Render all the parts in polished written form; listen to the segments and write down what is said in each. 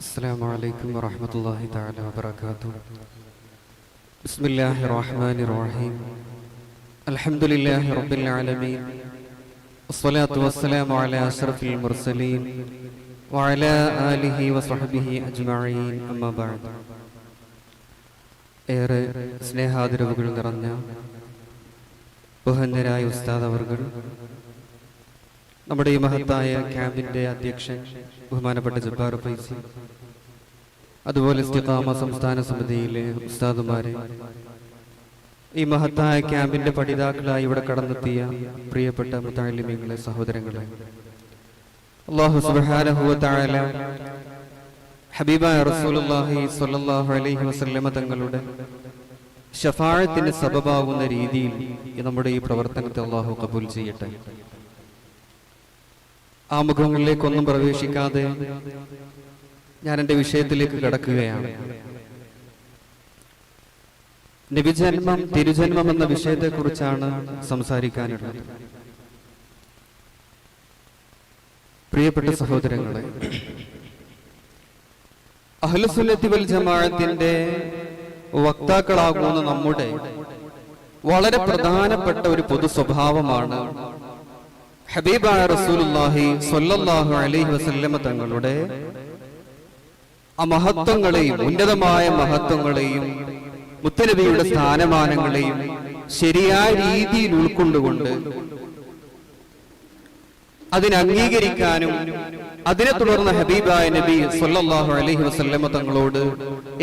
السلام عليكم ورحمة الله تعالى وبركاته. بسم الله الرحمن الرحيم. الحمد لله رب العالمين. والصلاة والسلام على أشرف المرسلين وعلى آله وصحبه أجمعين. أما بعد. ഏറെ സ്നേഹാദരവുകൾ നിറഞ്ഞ ബഹുമാന്യരായ ഉസ്താദ് അവർകൾ, നമ്മുടെ ഈ മഹത്തായ ക്യാമ്പിന്റെ അധ്യക്ഷൻ ബഹുമാനപ്പെട്ട ജബ്ബാർ ഫൈസി, അതുപോലെ ഇസ്തിഖാമ സംസ്ഥാന സമിതിയിലെ ഉസ്താദുമാരെ, ഈ മഹത്തായ ക്യാമ്പിന്റെ പഠിതാക്കളായി ഇവിടെ കടന്നെത്തിയ പ്രിയപ്പെട്ട മുതഅല്ലിമീങ്ങളെ, സഹോദരങ്ങളെ, അല്ലാഹു സുബ്ഹാനഹു വ തആല ഹബീബായ റസൂലുള്ളാഹി സ്വല്ലല്ലാഹു അലൈഹി വസല്ലമ തങ്ങളുടെ ശഫാഅത്തിന് സബബാകുന്ന രീതിയിൽ നമ്മുടെ ഈ പ്രവർത്തനത്തെ അല്ലാഹു ഖബൂൽ ചെയ്യട്ടെ. ആ മുഖങ്ങളിലേക്കൊന്നും പ്രവേശിക്കാതെ ഞാൻ എൻ്റെ വിഷയത്തിലേക്ക് കടക്കുകയാണ്. നബിജന്മം, തിരുജന്മം എന്ന വിഷയത്തെക്കുറിച്ചാണ് സംസാരിക്കാനുള്ളത്. പ്രിയപ്പെട്ട സഹോദരങ്ങളെ, അഹ്ലുസുന്നത്തി വൽ ജമാഅത്തിന്റെ വക്താക്കളാകുന്ന നമ്മുടെ വളരെ പ്രധാനപ്പെട്ട ഒരു പൊതു സ്വഭാവമാണ് ഹബീബായ റസൂലുള്ളാഹി സ്വല്ലല്ലാഹു അലൈഹി വസല്ലമ തങ്ങളുടെ ആ മഹത്വങ്ങളെയും ഉന്നതമായ മഹത്വങ്ങളെയും മുത്തനബിയുടെ സ്ഥാനമാനങ്ങളെയും ശരിയായ രീതിയിൽ ഉൾക്കൊണ്ടുകൊണ്ട് അതിനെ അംഗീകരിക്കാനും അതിനെ തുടർന്ന് ഹബീബായ നബി സ്വല്ലല്ലാഹു അലൈഹി വസല്ലമ തങ്ങളോട്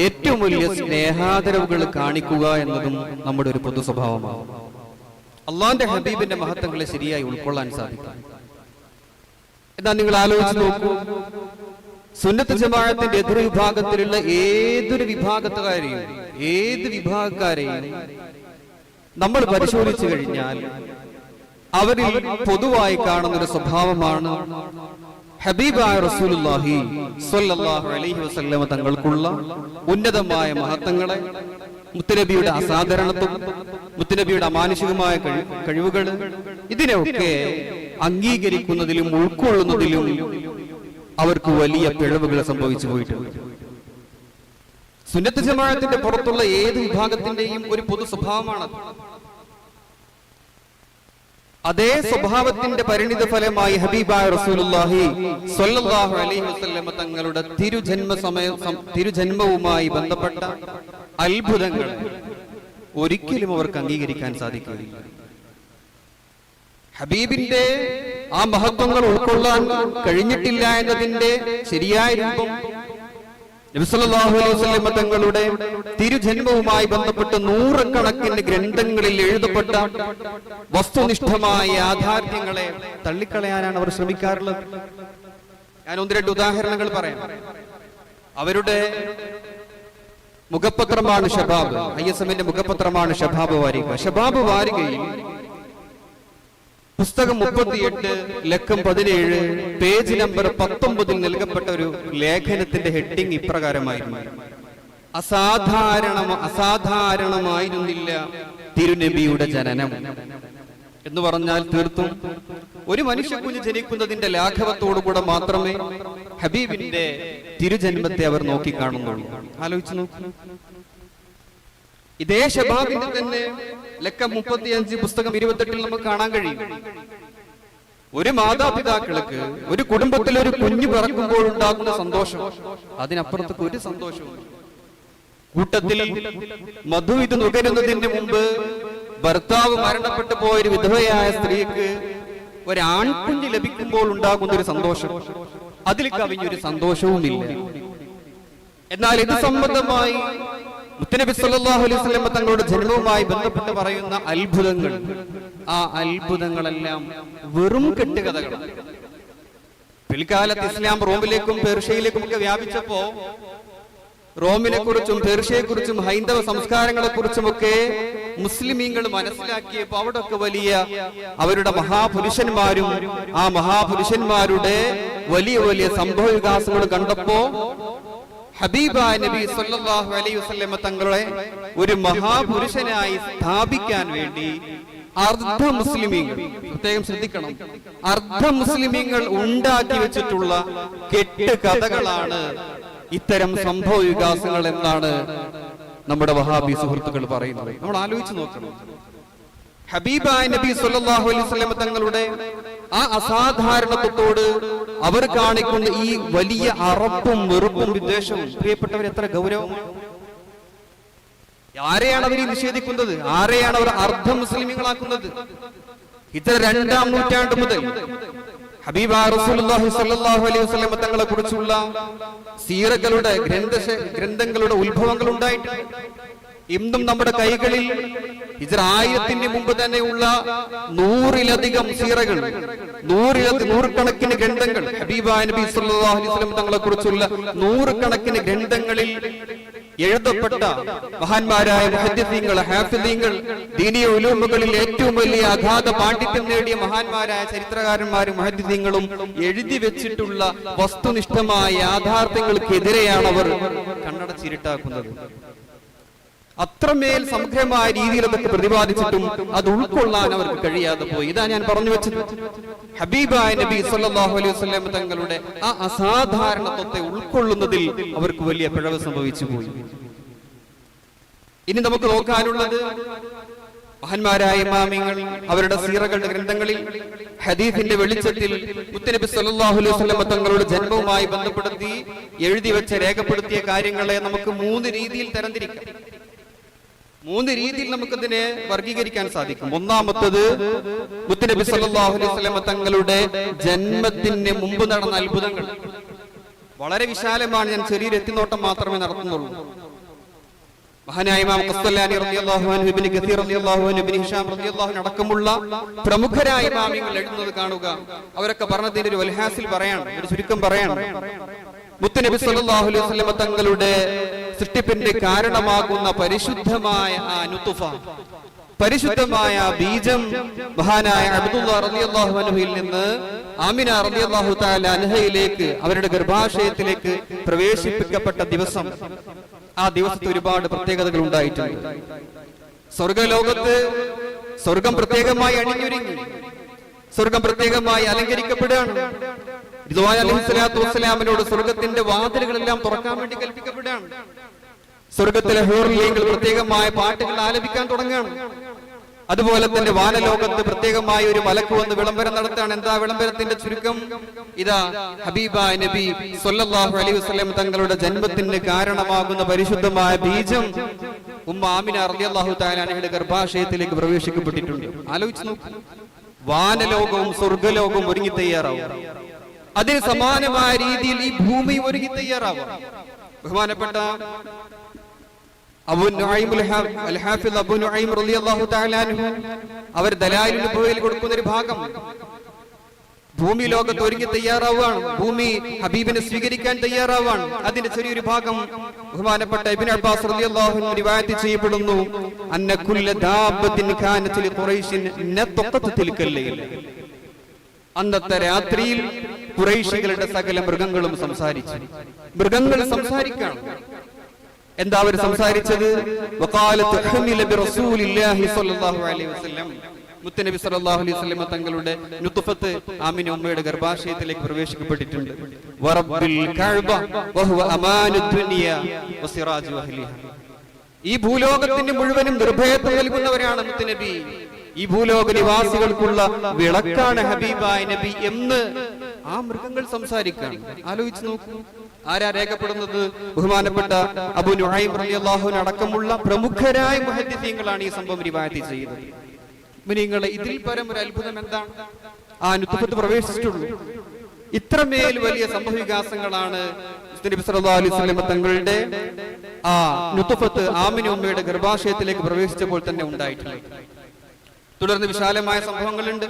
ഏറ്റവും വലിയ സ്നേഹാദരവുകൾ കാണിക്കുക എന്നതും നമ്മുടെ ഒരു പൊതു സ്വഭാവമാണ്. അള്ളാന്റെ ഹബീബിന്റെ മഹത്വങ്ങളെ ശരിയായി ഉൾക്കൊള്ളാൻ സാധിക്കും. എന്നാൽ നിങ്ങൾ ആലോചിച്ച് നോക്കൂ, സുന്നത്ത് ജമാഅത്തിന്റെ എതിർ വിഭാഗത്തിലുള്ള ഏത് വിഭാഗക്കാരെയും നമ്മൾ പരിശോധിച്ചു കഴിഞ്ഞാൽ അവരിൽ പൊതുവായി കാണുന്ന ഒരു സ്വഭാവമാണ് ഹബീബായ റസൂലുള്ളാഹി സ്വല്ലല്ലാഹു അലൈഹി വസല്ലമ തങ്ങൾക്കുള്ള ഉന്നതമായ മഹത്വങ്ങളെ, മുത്തനബിയുടെ അസാധാരണത്വം, മുത്തനബിയുടെ അമാനുഷികമായ കഴിവുകൾ, ഇതിനെയൊക്കെ അംഗീകരിക്കുന്നതിലും ഉൾക്കൊള്ളുന്നതിലും അവർക്ക് വലിയ പിഴവുകൾ സംഭവിച്ചു പോയിട്ടുണ്ട്. സുന്നത്ത് ജമാഅത്തിന്റെ പുറത്തുള്ള ഏത് വിഭാഗത്തിന്റെയും ഒരു പൊതു സ്വഭാവമാണ്. അതേ സ്വഭാവത്തിന്റെ പരിണിത ഫലമായി ഹബീബായ റസൂലുള്ളാഹി സ്വല്ലല്ലാഹു അലൈഹി വസല്ലമ തങ്ങളുടെ തിരുജന്മവുമായി ബന്ധപ്പെട്ട അത്ഭുതങ്ങൾ ഒരിക്കലും അവർക്ക് അംഗീകരിക്കാൻ സാധിക്കുകയില്ല. ഹബീബിന്റെ ആ മഹത്വങ്ങൾ ഉൾക്കൊള്ളാൻ കഴിഞ്ഞിട്ടില്ല എന്നതിന്റെ ശരിയായ രൂപം നബി സല്ലല്ലാഹു അലൈഹി വസല്ലമ തങ്ങളുടെ തിരുജന്മവുമായി ബന്ധപ്പെട്ട് നൂറുകണക്കിന് ഗ്രന്ഥങ്ങളിൽ എഴുതപ്പെട്ട വസ്തുനിഷ്ഠമായ യാഥാർത്ഥ്യങ്ങളെ തള്ളിക്കളയാനാണ് അവർ ശ്രമിക്കാറുള്ളത്. ഞാൻ ഒന്ന് രണ്ട് ഉദാഹരണങ്ങൾ പറയാം. അവരുടെ മുഖപത്രമാണ് ഷബാബ്, ISMന്റെ മുഖപത്രമാണ് ഷബാബ് വാരിക. ഷബാബ് വാരികയിൽ പുസ്തകം 38 ലക്കം 17 പേജ് നമ്പർ 19 നൽകപ്പെട്ട ഒരു ലേഖനത്തിന്റെ ഹെഡിങ് ഇപ്രകാരമായിരുന്നു: അസാധാരണമായിരുന്നില്ല തിരുനബിയുടെ ജനനം. എന്ന് പറഞ്ഞാൽ തീർത്തും ഒരു മനുഷ്യക്കുഞ്ഞ് ജനിക്കുന്നതിന്റെ ലാഘവത്തോടുകൂടെ മാത്രമേ ഹബീബിന്റെ തിരുജന്മത്തെ അവർ നോക്കിക്കാണുന്നുള്ളൂ. ആലോചിച്ചു നോക്കൂ. ഇതേ ഷബാബിന്റെ തന്നെ ലക്കം 35 പുസ്തകം 28 നമുക്ക് കാണാൻ കഴിയും. ഒരു മാതാപിതാക്കൾക്ക് ഒരു കുടുംബത്തിൽ ഒരു കുഞ്ഞു പിറക്കുമ്പോൾ ഉണ്ടാകുന്ന സന്തോഷം, അതിനപ്പുറത്തേക്ക് ഒരു സന്തോഷവും. കൂട്ടത്തിൽ മധു ഇത് നുകരുന്നതിന് മുമ്പ് ഭർത്താവ് മരണപ്പെട്ടു പോയൊരു വിധവയായ സ്ത്രീക്ക് ഒരാൺകുഞ്ഞ് ലഭിക്കുമ്പോൾ ഉണ്ടാകുന്ന ഒരു സന്തോഷം, അതിൽ കവിഞ്ഞൊരു സന്തോഷവുമില്ല. എന്നാൽ ഇത് സംബന്ധമായി മുത്തനബി സല്ലല്ലാഹു അലൈഹി വസല്ലം തങ്ങളുടെ ജന്മവുമായി ബന്ധപ്പെട്ട് പറയുന്ന അത്ഭുതങ്ങൾ, ആ അത്ഭുതങ്ങളെല്ലാം വെറും കെട്ടുകഥകളാണ്. പിൽക്കാലത്ത് ഇസ്ലാം റോമിലേക്കും പേർഷ്യയിലേക്കും ഒക്കെ വ്യാപിച്ചപ്പോ റോമിനെ കുറിച്ചും പേർഷ്യയെക്കുറിച്ചും ഹൈന്ദവ സംസ്കാരങ്ങളെ കുറിച്ചുമൊക്കെ മുസ്ലിമീങ്ങൾ മനസ്സിലാക്കിയപ്പോ അവിടൊക്കെ വലിയ അവരുടെ മഹാപുരുഷന്മാരും ആ മഹാപുരുഷന്മാരുടെ വലിയ വലിയ സംഭവ വികാസങ്ങൾ കണ്ടപ്പോ ഹബീബായ നബി സല്ലല്ലാഹു അലൈഹി വസല്ലം തങ്ങളെ ഒരു മഹാപുരുഷനായി സ്ഥാപിക്കാൻ വേണ്ടി അർദ്ധ മുസ്ലിമീങ്ങൾ, പ്രത്യേകം ശ്രദ്ധിക്കണം, അർദ്ധ മുസ്ലിമീങ്ങൾ ഉണ്ടാക്കി വെച്ചിട്ടുള്ള കെട്ട് കഥകളാണ് ഇത്തരം സംഭവ വികാസങ്ങൾ എന്നാണ് നമ്മുടെ വഹാബി സുഹൃത്തുക്കൾ പറയുന്നത്. നമ്മൾ ആലോചിച്ച് നോക്കണം. ഹബീബായ നബി സല്ലല്ലാഹു അലൈഹി വസല്ലം തങ്ങളുടെ ആ അസാധാരണത്വത്തോട് അവർ കാണിക്കുന്ന ഈ വലിയ അറപ്പും വെറുപ്പും വിദ്വേഷവും പ്രിയപ്പെട്ടവർ എത്ര ഗൗരവമാണ്. ആരെയാണ് അവർ നിഷേധിക്കുന്നത്? ആരെയാണ് അവർ അർദ്ധ മുസ്ലിമീങ്ങളാക്കുന്നത്? ഇത്ര 2-ാം നൂറ്റാണ്ട് മുതൽ ഹബീബായ റസൂലുള്ളാഹി സ്വല്ലല്ലാഹു അലൈഹി വസല്ലം തങ്ങളെ കുറിച്ചുള്ള സീറകളുടെ ഗ്രന്ഥങ്ങളുടെ ഉത്ഭവങ്ങൾ ഉണ്ടായിട്ടുണ്ട്. ഇന്നും നമ്മുടെ കൈകളിൽ ഹിജ്റ 1000-ന് മുമ്പ് തന്നെയുള്ള 100-ലധികം സീറകൾ, നൂറുകണക്കിന് ഗ്രന്ഥങ്ങൾ, ഹബീബായ നബി സല്ലല്ലാഹു അലൈഹി വസല്ലം തങ്ങളെ കുറിച്ചുള്ള 100 കണക്കിന് ഗ്രന്ഥങ്ങളിൽ എഴുതപ്പെട്ട മഹാന്മാരായ മുഹദ്ദിസീങ്ങൾ, ഹാഫിളീങ്ങൾ, ദീനീയ ഉലൂമുകളിൽ ഏറ്റവും വലിയ അഗാധ പാണ്ഡിത്യം നേടിയ മഹാന്മാരായ ചരിത്രകാരന്മാരും മുഹദ്ദിസീങ്ങളും എഴുതി വെച്ചിട്ടുള്ള വസ്തുനിഷ്ഠമായ യാഥാർത്ഥ്യങ്ങൾക്കെതിരെയാണ് അവർ കണ്ണടച്ചിരുട്ടാക്കുന്നത്. അത്രമേൽ സമഗ്രമായ രീതിയിൽ അതൊക്കെ പ്രതിപാദിച്ചിട്ടും അത് ഉൾക്കൊള്ളാൻ അവർക്ക് കഴിയാതെ പോയി. ഇതാ ഞാൻ പറഞ്ഞു വെച്ചത്, ഹബീബായ നബി സല്ലല്ലാഹു അലൈഹി വസല്ലം തങ്ങളുടെ ആ അസാധാരണത്വത്തെ ഉൾക്കൊള്ളുന്നതിൽ അവർക്ക് വലിയ പിഴവ് സംഭവിച്ചു പോയി. ഇനി നമുക്ക് നോക്കാനുള്ളത് മഹാന്മാരായ ഇമാമിങ്ങൾ അവരുടെ സീറകളുടെ ഗ്രന്ഥങ്ങളിൽ ഹദീസിന്റെ വെളിച്ചത്തിൽ മുത്തുനബി സല്ലല്ലാഹു അലൈഹി വസല്ലം തങ്ങളുടെ ജന്മവുമായി ബന്ധപ്പെടുത്തി എഴുതി വെച്ച രേഖപ്പെടുത്തിയ കാര്യങ്ങളെ നമുക്ക് 3 രീതിയിൽ തരംതിരിക്കാം. 3 രീതിയിൽ നമുക്കതിനെ വർഗീകരിക്കാൻ സാധിക്കും. ഒന്നാമത്തത് മുത്തുനബി സല്ലല്ലാഹു അലൈഹി വസല്ലം തങ്ങളുടെ ജന്മത്തിന് മുമ്പ് നടന്ന അത്ഭുതങ്ങൾ. വളരെ വിശാലമാണ്, ഞാൻ ചെറിയൊരു എത്തിനോട്ടം മാത്രമേ നടത്തുന്നുള്ളൂ. മഹാനായ ഇമാം ഖസ്തലാനി റളിയല്ലാഹു അൻഹു, ഇബ്നു കസീർ റളിയല്ലാഹു അൻഹു, ഇബ്നു ഹിഷാം റളിയല്ലാഹു അൻഹു അടക്കമുള്ള പ്രമുഖരായ ഇമാമികൾ എഴുതുന്നത് കാണുക. അവരൊക്കെ പറഞ്ഞതിന്റെ ഒരു വൽഹാസിൽ പറയാണ്, ഒരു ചുരുക്കം പറയാണ്. മുത്തുനബി സല്ലല്ലാഹു അലൈഹി വസല്ലം തങ്ങളുടെ സൃഷ്ടിപ്പിന്റെ കാരണമാകുന്ന പരിശുദ്ധമായ ആ നുത്ഫ, പരിശുദ്ധമായ ബീജം മഹാനായ അബ്ദുല്ലാ റളിയല്ലാഹു അൻഹുവിൽ നിന്ന് ആമിന റളിയല്ലാഹു തആല അൻഹയിലേക്ക്, അവരുടെ ഗർഭാശയത്തിലേക്ക് പ്രവേശിപ്പിക്കപ്പെട്ട ദിവസം, ആ ദിവസത്തെ ഒരുപാട് പ്രത്യേകതകൾ ഉണ്ടായിട്ടുണ്ട്. സ്വർഗലോകത്ത് സ്വർഗം പ്രത്യേകമായി അണിഞ്ഞൊരുങ്ങി, സ്വർഗം പ്രത്യേകമായി അലങ്കരിക്കപ്പെടുകയാണ്. റിദ്വാൻ അലൈഹിസ്സലാത്തു വസ്സലാമിനോട് സ്വർഗത്തിന്റെ വാതിലുകളെല്ലാം തുറക്കാൻ വേണ്ടി കൽപ്പിക്കപ്പെടുകയാണ്. സ്വർഗത്തിലെ ഹൂറിൽ പ്രത്യേകമായ പാട്ടുകൾ ആലപിക്കാൻ തുടങ്ങുകയാണ്. അതുപോലെ തന്നെ വാനലോകത്ത് പ്രത്യേകമായ ഒരു മലക്ക് വന്ന് വിളംബരം നടത്താണ്. എന്താ വിളംബരത്തിന്റെ ചുരുക്കം? ഇതാ ഹബീബായ നബി സല്ലല്ലാഹു അലൈഹി വസല്ലം തങ്ങളുടെ ജന്മത്തിന് കാരണമാകുന്ന പരിശുദ്ധമായ ബീജം ഉമ്മ ആമിന റളിയല്ലാഹു തആല അൻഹയുടെ ഗർഭാശയത്തിലേക്ക് പ്രവേശിക്കപ്പെട്ടിട്ടുണ്ട്. ആലോചിച്ച് നോക്കൂ, വാനലോകവും സ്വർഗലോകവും ഒരുങ്ങി തയ്യാറാവും. അതിന് സമാനമായ രീതിയിൽ ഈ ഭൂമി ഒരുങ്ങി തയ്യാറാവും. ബഹുമാനപ്പെട്ട അബൂ നുഐം അൽ-ഹാഫിദ് അബൂ നുഐം റളിയല്ലാഹു തആല അൻഹു അവർ ദലായിലുൽ നുബുവയിൽ കൊടുക്കുന്ന ഒരു ഭാഗം, ഭൂമി ലോകത്ത് ഒരുങ്ങി തയ്യാറാവുകയാണ്, ഭൂമി ഹബീബിനെ സ്വീകരിക്കാൻ തയ്യാറാവുകയാണ്. അതിന്റെ ചെറിയൊരു ഭാഗം ബഹുമാനപ്പെട്ട ഇബ്നു അബ്ബാസ് റളിയല്ലാഹു അൻഹു റിവായത്ത് ചെയ്യപ്പെടുന്നു. അന്ന കുല്ല ദാബത്തിൻ കാനത് ലിഖുറൈശിൻ നതഖത് തിൽക്കൽ ലൈൽ. അന്നത്തെ രാത്രിയിൽ ഖുറൈശികളുടെ സകല മൃഗങ്ങളും സംസാരിച്ചു. മൃഗങ്ങൾ സംസാരിക്കാണ്. എന്താ അവർ സംസാരിച്ചത്? വഖാലത്ത് ഹമില ബിറസൂലില്ലാഹി സ്വല്ലല്ലാഹു അലൈഹി വസല്ലം. മുത്തുനബി സ്വല്ലല്ലാഹു അലൈഹി വസല്ലം തങ്ങളുടെ നുത്ഫത്ത് ആമിന ഉമ്മയുടെ ഗർഭാശയത്തിലേക്ക് പ്രവേശിക്കപ്പെട്ടിട്ടുണ്ട്. വറബ്ബിൽ കഅബ വഹുവ അമാനുദ് ദുനിയ വസിറാജു അഹ്ലിഹ. ഈ ഭൂലോകത്തിന്റെ മുഴുവനും നിർഭയത്വം നൽകുന്നവരാണ് മുത്തുനബി. ഈ ഭൂലോക നിവാസികൾക്കുള്ള വിളക്കാണ് ഹബീബായ നബി എന്ന് ആ മൃഗങ്ങൾ സംസാരിക്കാണ്. ആലോചിച്ച് നോക്കൂ, ആരാ രേഖപ്പെടുന്നത്? ബഹുമാനപ്പെട്ട അബൂ നുഐം റളിയല്ലാഹു അൻഹു അടക്കമുള്ള പ്രമുഖരായ മുഹദ്ദിസീങ്ങളാണ് ഈ സംഭവം റിവായത്ത് ചെയ്യുന്നത്. മുനിങ്ങളെ, ഇതിൽ പരം ഒരു അത്ഭുതം എന്താണ്? ആ നുത്ഫത്ത് പ്രവേശിച്ചിട്ടുള്ളൂ. ഇത്രമേൽ വലിയ സംഭവ വികാസങ്ങളാണ് നബി സല്ലല്ലാഹു അലൈഹി വസല്ലം തങ്ങളുടെ ആ നുത്ഫത്ത് ആമിന ഉമ്മയുടെ ഗർഭാശയത്തിലേക്ക് പ്രവേശിച്ചപ്പോൾ തന്നെ ഉണ്ടായിട്ടുള്ളത്. തുടർന്ന് വിശാലമായ സംഭവങ്ങളുണ്ട്.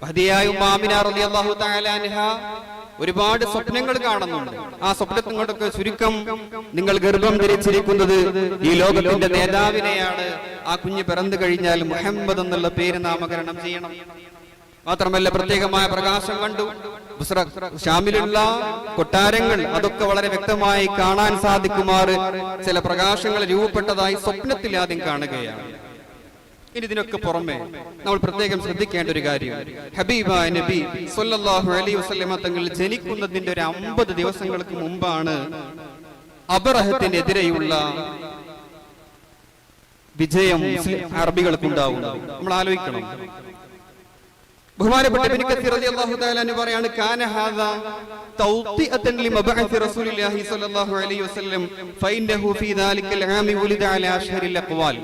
മഹദിയായ ഉമ്മ ആമിന റളിയല്ലാഹു തആല അൻഹ ഒരുപാട് സ്വപ്നങ്ങൾ കാണുന്നുണ്ട്. ആ സ്വപ്നങ്ങളൊക്കെ ചുരുക്കം, നിങ്ങൾ ഗർഭം ധരിച്ചിരിക്കുന്നത് ഈ ലോകത്തിന്റെ നേതാവിനെയാണ്. ആ കുഞ്ഞ് പിറന്നു കഴിഞ്ഞാൽ മുഹമ്മദ് എന്നുള്ള പേര് നാമകരണം ചെയ്യണം. മാത്രമല്ല പ്രത്യേകമായ പ്രകാശം കണ്ടു. ഷാമിലുള്ള കൊട്ടാരങ്ങൾ അതൊക്കെ വളരെ വ്യക്തമായി കാണാൻ സാധിക്കുമാറ് ചില പ്രകാശങ്ങൾ രൂപപ്പെട്ടതായി സ്വപ്നത്തിൽ ആദ്യം കാണുകയാണ്. ഇനി ഇതിനൊക്കെ പുറമെ നമ്മൾ പ്രത്യേകം ശ്രദ്ധിക്കേണ്ട ഒരു കാര്യം, ഹബീബായ നബി സല്ലല്ലാഹു അലൈഹി വസല്ലമ തങ്ങൾ ജനിക്കുന്നതിന്റെ ഒരു 50 ദിവസങ്ങൾക്ക് മുമ്പാണ് അബറഹത്തിനെതിരെയുള്ള വിജയം അറബികൾക്കുണ്ടാവുന്നത്. നമ്മൾ ആലോചിക്കണം. ബഹുമാനപ്പെട്ട ഇബ്നു കസീർ റളിയല്ലാഹു തആല അൻഹു പറയാണ്, കാന ഹാദാ തൗതിഅതൻ ലിമബഅസ് റസൂലില്ലാഹി സ്വല്ലല്ലാഹു അലൈഹി വസല്ലം ഫഇന്നഹു ഫീ ദാലികൽ ആമി ഉലിദ അലാ അശ്ഹരിൽ അഖ്വാൽ.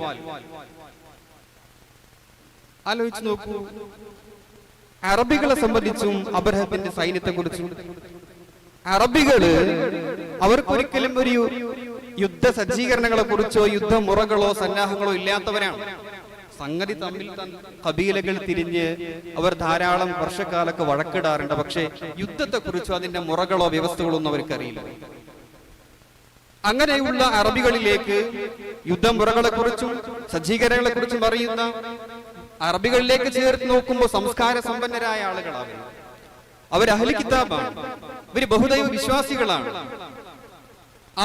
ആലോചിച്ച് നോക്കൂ, അറബികളെ സംബന്ധിച്ചും അബറഹത്തിന്റെ സൈന്യത്തെക്കുറിച്ചും അറബികള് അവർക്കൊരിക്കലും ഒരു യുദ്ധ സജ്ജീകരണങ്ങളെ കുറിച്ചോ യുദ്ധമുറകളോ സന്നാഹങ്ങളോ ഇല്ലാത്തവരാണ്. സംഗതി തമ്മിൽ കബീലകൾ തിരിഞ്ഞ് അവർ ധാരാളം വർഷക്കാലൊക്കെ വഴക്കിടാറുണ്ട്. പക്ഷേ യുദ്ധത്തെക്കുറിച്ചോ അതിന്റെ മുറകളോ വ്യവസ്ഥകളോ ഒന്നും അവർക്കറിയില്ല. അങ്ങനെയുള്ള അറബികളിലേക്ക് യുദ്ധമുറകളെ കുറിച്ചും സജ്ജീകരണങ്ങളെ കുറിച്ചും അറിയുന്ന അറബികളിലേക്ക് ചേർത്ത് നോക്കുമ്പോൾ സംസ്കാര സമ്പന്നരായ ആളുകളാണ്. അവർ അഹ്ലി കിതാബാണ്, ഇവര് ബഹുദൈവ വിശ്വാസികളാണ്.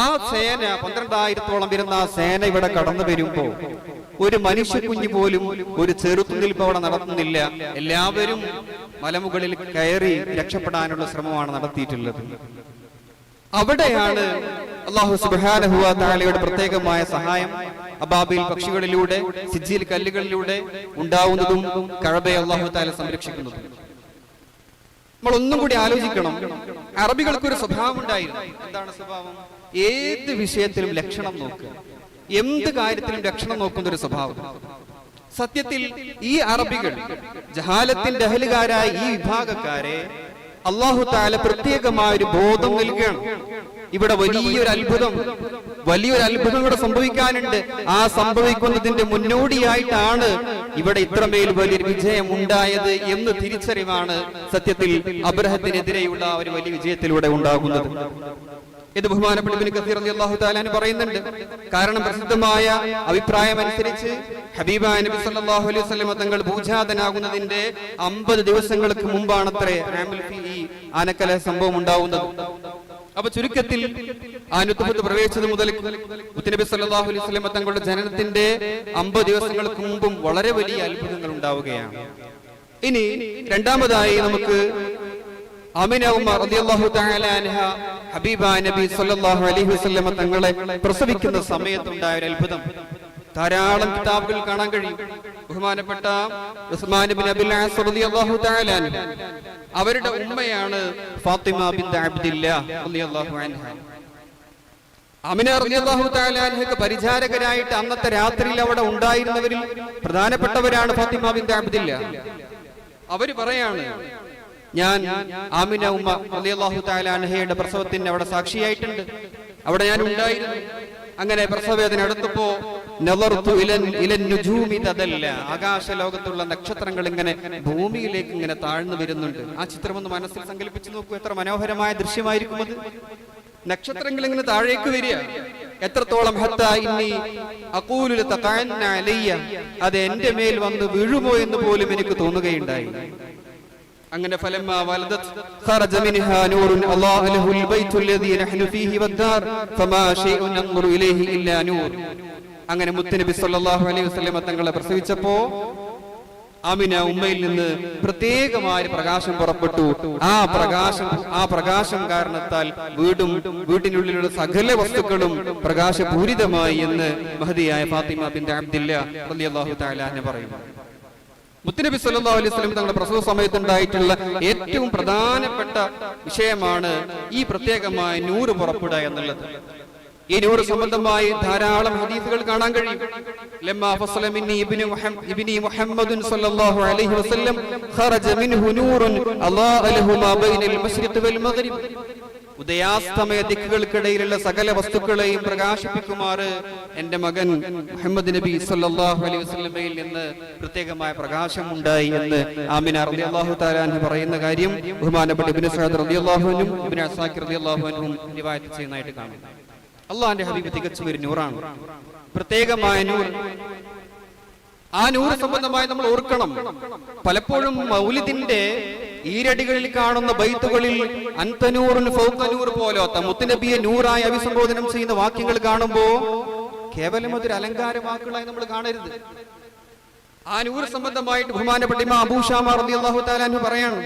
ആ സേന 12,000-ഓളം വരുന്ന ആ സേന ഇവിടെ കടന്നു വരുമ്പോ ഒരു മനുഷ്യ കുഞ്ഞു പോലും ഒരു ചെറുത്തുനിൽപ്പ് അവിടെ നടത്തുന്നില്ല. എല്ലാവരും മലമുകളിൽ കയറി രക്ഷപ്പെടാനുള്ള ശ്രമമാണ് നടത്തിയിട്ടുള്ളത്. അവിടെയാണ് അല്ലാഹു സുബ്ഹാനഹു വ തആലയുടെ പ്രത്യേകമായ സഹായം അബാബിൽ പക്ഷികളിലൂടെ സിജ്ജിൽ കല്ലുകളിലൂടെ ഉണ്ടാവുന്നതും കഅബയെ അല്ലാഹു തആല സംരക്ഷിക്കുന്നതും. നമ്മൾ ഒന്നും കൂടി ആലോചിക്കണം. അറബികൾക്കൊരു സ്വഭാവം ഉണ്ടായിരുന്നു. എന്താണ് സ്വഭാവം? ഏത് വിഷയത്തിലും ലക്ഷണം നോക്കുക, എന്ത് കാര്യത്തിലും ലക്ഷണം നോക്കുന്ന ഒരു സ്വഭാവം. സത്യത്തിൽ ഈ അറബികൾ ജഹാലത്തിന്റെ അഹലുകാരായ ഈ വിഭാഗക്കാരെ അല്ലാഹു തആല പ്രത്യേകമായ ഒരു ബോധം നൽകുകയാണ്. ഇവിടെ വലിയൊരു അത്ഭുതം ഇവിടെ സംഭവിക്കാനുണ്ട്. ആ സംഭവിക്കുന്നതിന്റെ മുന്നോടിയായിട്ടാണ് ഇവിടെ ഇത്രമേൽ വലിയൊരു വിജയം ഉണ്ടായത് എന്ന് തിരിച്ചറിവാണ് സത്യത്തിൽ അബ്രഹത്തിനെതിരെയുള്ള ഒരു വലിയ വിജയത്തിലൂടെ ഉണ്ടാകുന്നത്. ഇത് ബഹുമാനപ്പെട്ട ഇബ്നു കസീർ റളിയല്ലാഹു തആല അൻഹു പറയുന്നുണ്ട്. കാരണം പ്രസിദ്ധമായ അഭിപ്രായം അനുസരിച്ച് ഹബീബായ നബി സല്ലല്ലാഹു അലൈഹി വസല്ലം തങ്ങൾ ഭൂജാതനാകുന്നതിന്റെ 50 ദിവസങ്ങൾക്ക് മുമ്പാണത്രേ ഈ ആനക്കല സംഭവം ഉണ്ടാവുന്നത്. അപ്പൊ ചുരുക്കത്തിൽ ആ നുതുബത്ത് പ്രവേശിച്ചത് മുതൽ മുത്തനബി സല്ലല്ലാഹു അലൈഹി വസല്ലം തങ്ങളുടെ ജനനത്തിന്റെ 50 ദിവസങ്ങൾക്ക് മുമ്പും വളരെ വലിയ അത്ഭുതങ്ങൾ ഉണ്ടാവുകയാണ്. ഇനി രണ്ടാമതായി നമുക്ക് ആമിന ഉമ്മ റളിയല്ലാഹു തആല അൻഹ ഹബീബായ നബി സല്ലല്ലാഹു അലൈഹി വസല്ലം തങ്ങളെ പ്രസവിക്കുന്ന സമയത്തുണ്ടായ ഒരു അത്ഭുതം ധാരാളം കിതാബുകൾ കാണാൻ കഴിയും. ബഹുമാനപ്പെട്ട ഉസ്മാൻ ഇബ്നു അബിൽ ആസ് റളിയല്ലാഹു തആല അൻഹു അവരുടെ ഉമ്മയാണ് ഫാത്തിമ ബിൻത് അബ്ദില്ലാഹ് റളിയല്ലാഹു അൻഹ. ആമിന റളിയല്ലാഹു തആല അൻഹയ്ക്ക് പരിചാരകരായിട്ട് അന്നത്തെ രാത്രിയിൽ അവിടെ ഉണ്ടായിരുന്നവരിൽ പ്രധാനപ്പെട്ടവരാണ് ഫാത്തിമ ബിൻത് അബ്ദില്ലാഹ്. അവര് പറയാണ്, ഞാൻ ആമിന ഉമ്മ റളിയല്ലാഹു തആല അൻഹയുടെ പ്രസവത്തിന് അവിടെ സാക്ഷിയായിട്ടുണ്ട്, അവിടെ ഞാൻ ഉണ്ടായിരുന്നു. അങ്ങനെ പ്രസവവേദന അടുത്തപ്പോ ആകാശ ലോകത്തുള്ള നക്ഷത്രങ്ങൾ ഇങ്ങനെ ഭൂമിയിലേക്ക് ഇങ്ങനെ താഴ്ന്നു വരുന്നുണ്ട്. ആ ചിത്രം ഒന്ന് മനസ്സിൽ സങ്കല്പിച്ചു നോക്കൂ, എത്ര മനോഹരമായ ദൃശ്യമായിരിക്കും അത്. നക്ഷത്രങ്ങൾ ഇങ്ങനെ താഴേക്ക് വരിക, എത്രത്തോളം അത് എന്റെ മേൽ വന്ന് വീഴുമോ എന്ന് പോലും എനിക്ക് തോന്നുകയുണ്ടായി. അങ്ങനെ ഫലമ്മാ വലദത് ഖറജ മിൻഹാ നൂറുൻ അല്ലാഹു ലഹുൽ ബൈത്തുൽ ലദീ നഹ്നു ഫീഹി വദ്ദാർ ഫമാ ശൈഉൻ നൻദുറു ഇലൈഹി ഇല്ലാ നൂർ. അങ്ങനെ മുത്തനബി സല്ലല്ലാഹു അലൈഹി വസല്ലം തങ്ങളെ പ്രസവിച്ചപ്പോ ആമിന ഉമ്മയിൽ നിന്ന് പ്രത്യേകമായ പ്രകാശം പുറപ്പെട്ടു. ആ പ്രകാശം കാരണത്താൽ വീട്ടിനുള്ളിലുള്ള സകല വസ്തുക്കളും പ്രകാശപൂരിതമായി എന്ന് മഹദിയായ ഫാത്തിമ ബിൻത് അബ്ദില്ലാഹ് റളിയല്ലാഹു തആല അൻഹ പറയുന്നു. മുത്തനബി സല്ലല്ലാഹു അലൈഹി വസല്ലം തങ്ങളുടെ പ്രസവ സമയത്തുണ്ടായിട്ടുള്ള ഏറ്റവും പ്രധാനപ്പെട്ട വിഷയമാണ് ഈ പ്രത്യേകമായ നൂറ് പുറപ്പെടുക എന്നുള്ളത്. ഈ നൂറ് സംബന്ധമായി ധാരാളം ഹദീസുകൾ കാണാൻ കഴിയും. ലമ്മാ ഫസല മിന്നി ഇബ്നി മുഹമ്മദ് സല്ലല്ലാഹു അലൈഹി വസല്ലം ഖറജ മിൻഹു നൂറുൻ അല്ലാഹു ലഹു മാ ബൈനൽ മശ്രിഖ് വൽ മഗ്രിബ്. ഉദയാസ്തമയ ദിക്കുകൾക്കിടയിലുള്ള സകല വസ്തുക്കളെയും പ്രകാശിപ്പിക്കുമാറ് എന്റെ മകൻ മുഹമ്മദ് നബി സല്ലല്ലാഹു അലൈഹി വസല്ലമയിൽ നിന്ന് പ്രത്യേകമായ പ്രകാശം ഉണ്ടായി എന്ന് ആമിന റളിയല്ലാഹു തആല അൻഹ പറയുന്ന കാര്യം ബഹുമാനപ്പെട്ട ഇബ്നു സഅദ് റളിയല്ലാഹു അൻഹു ഇബ്നു അസാക്കിർ റളിയല്ലാഹു അൻഹു റിവായത്ത് ചെയ്യുന്നതായിട്ട് കാണാം. അല്ലാഹുവിന്റെ ഹബീബ് തികച്ചും ഒരു നൂറാണ്, പ്രത്യേകമായ നൂർ. ആ നൂറ് സംബന്ധമായി നമ്മൾ ഓർക്കണം. പലപ്പോഴും മൗലിദിന്റെ ഈരടികളിൽ കാണുന്ന ബൈത്തുകളിൽ അൻതനൂറുൻ ഫൗഖനൂർ പോലത്തെ മുത്തുനബിയെ നൂറായി അഭിസംബോധനം ചെയ്യുന്ന വാക്യങ്ങൾ കാണുമ്പോ കേവലം അതൊരു അലങ്കാര വാക്കുകളായി നമ്മൾ കാണരുത്. ആ നൂറ് സംബന്ധമായിട്ട് ബഹുമാനപ്പെട്ട ഇമാം അബൂ ശാമ റളിയല്ലാഹു തആല അൻഹു പറയാണ്,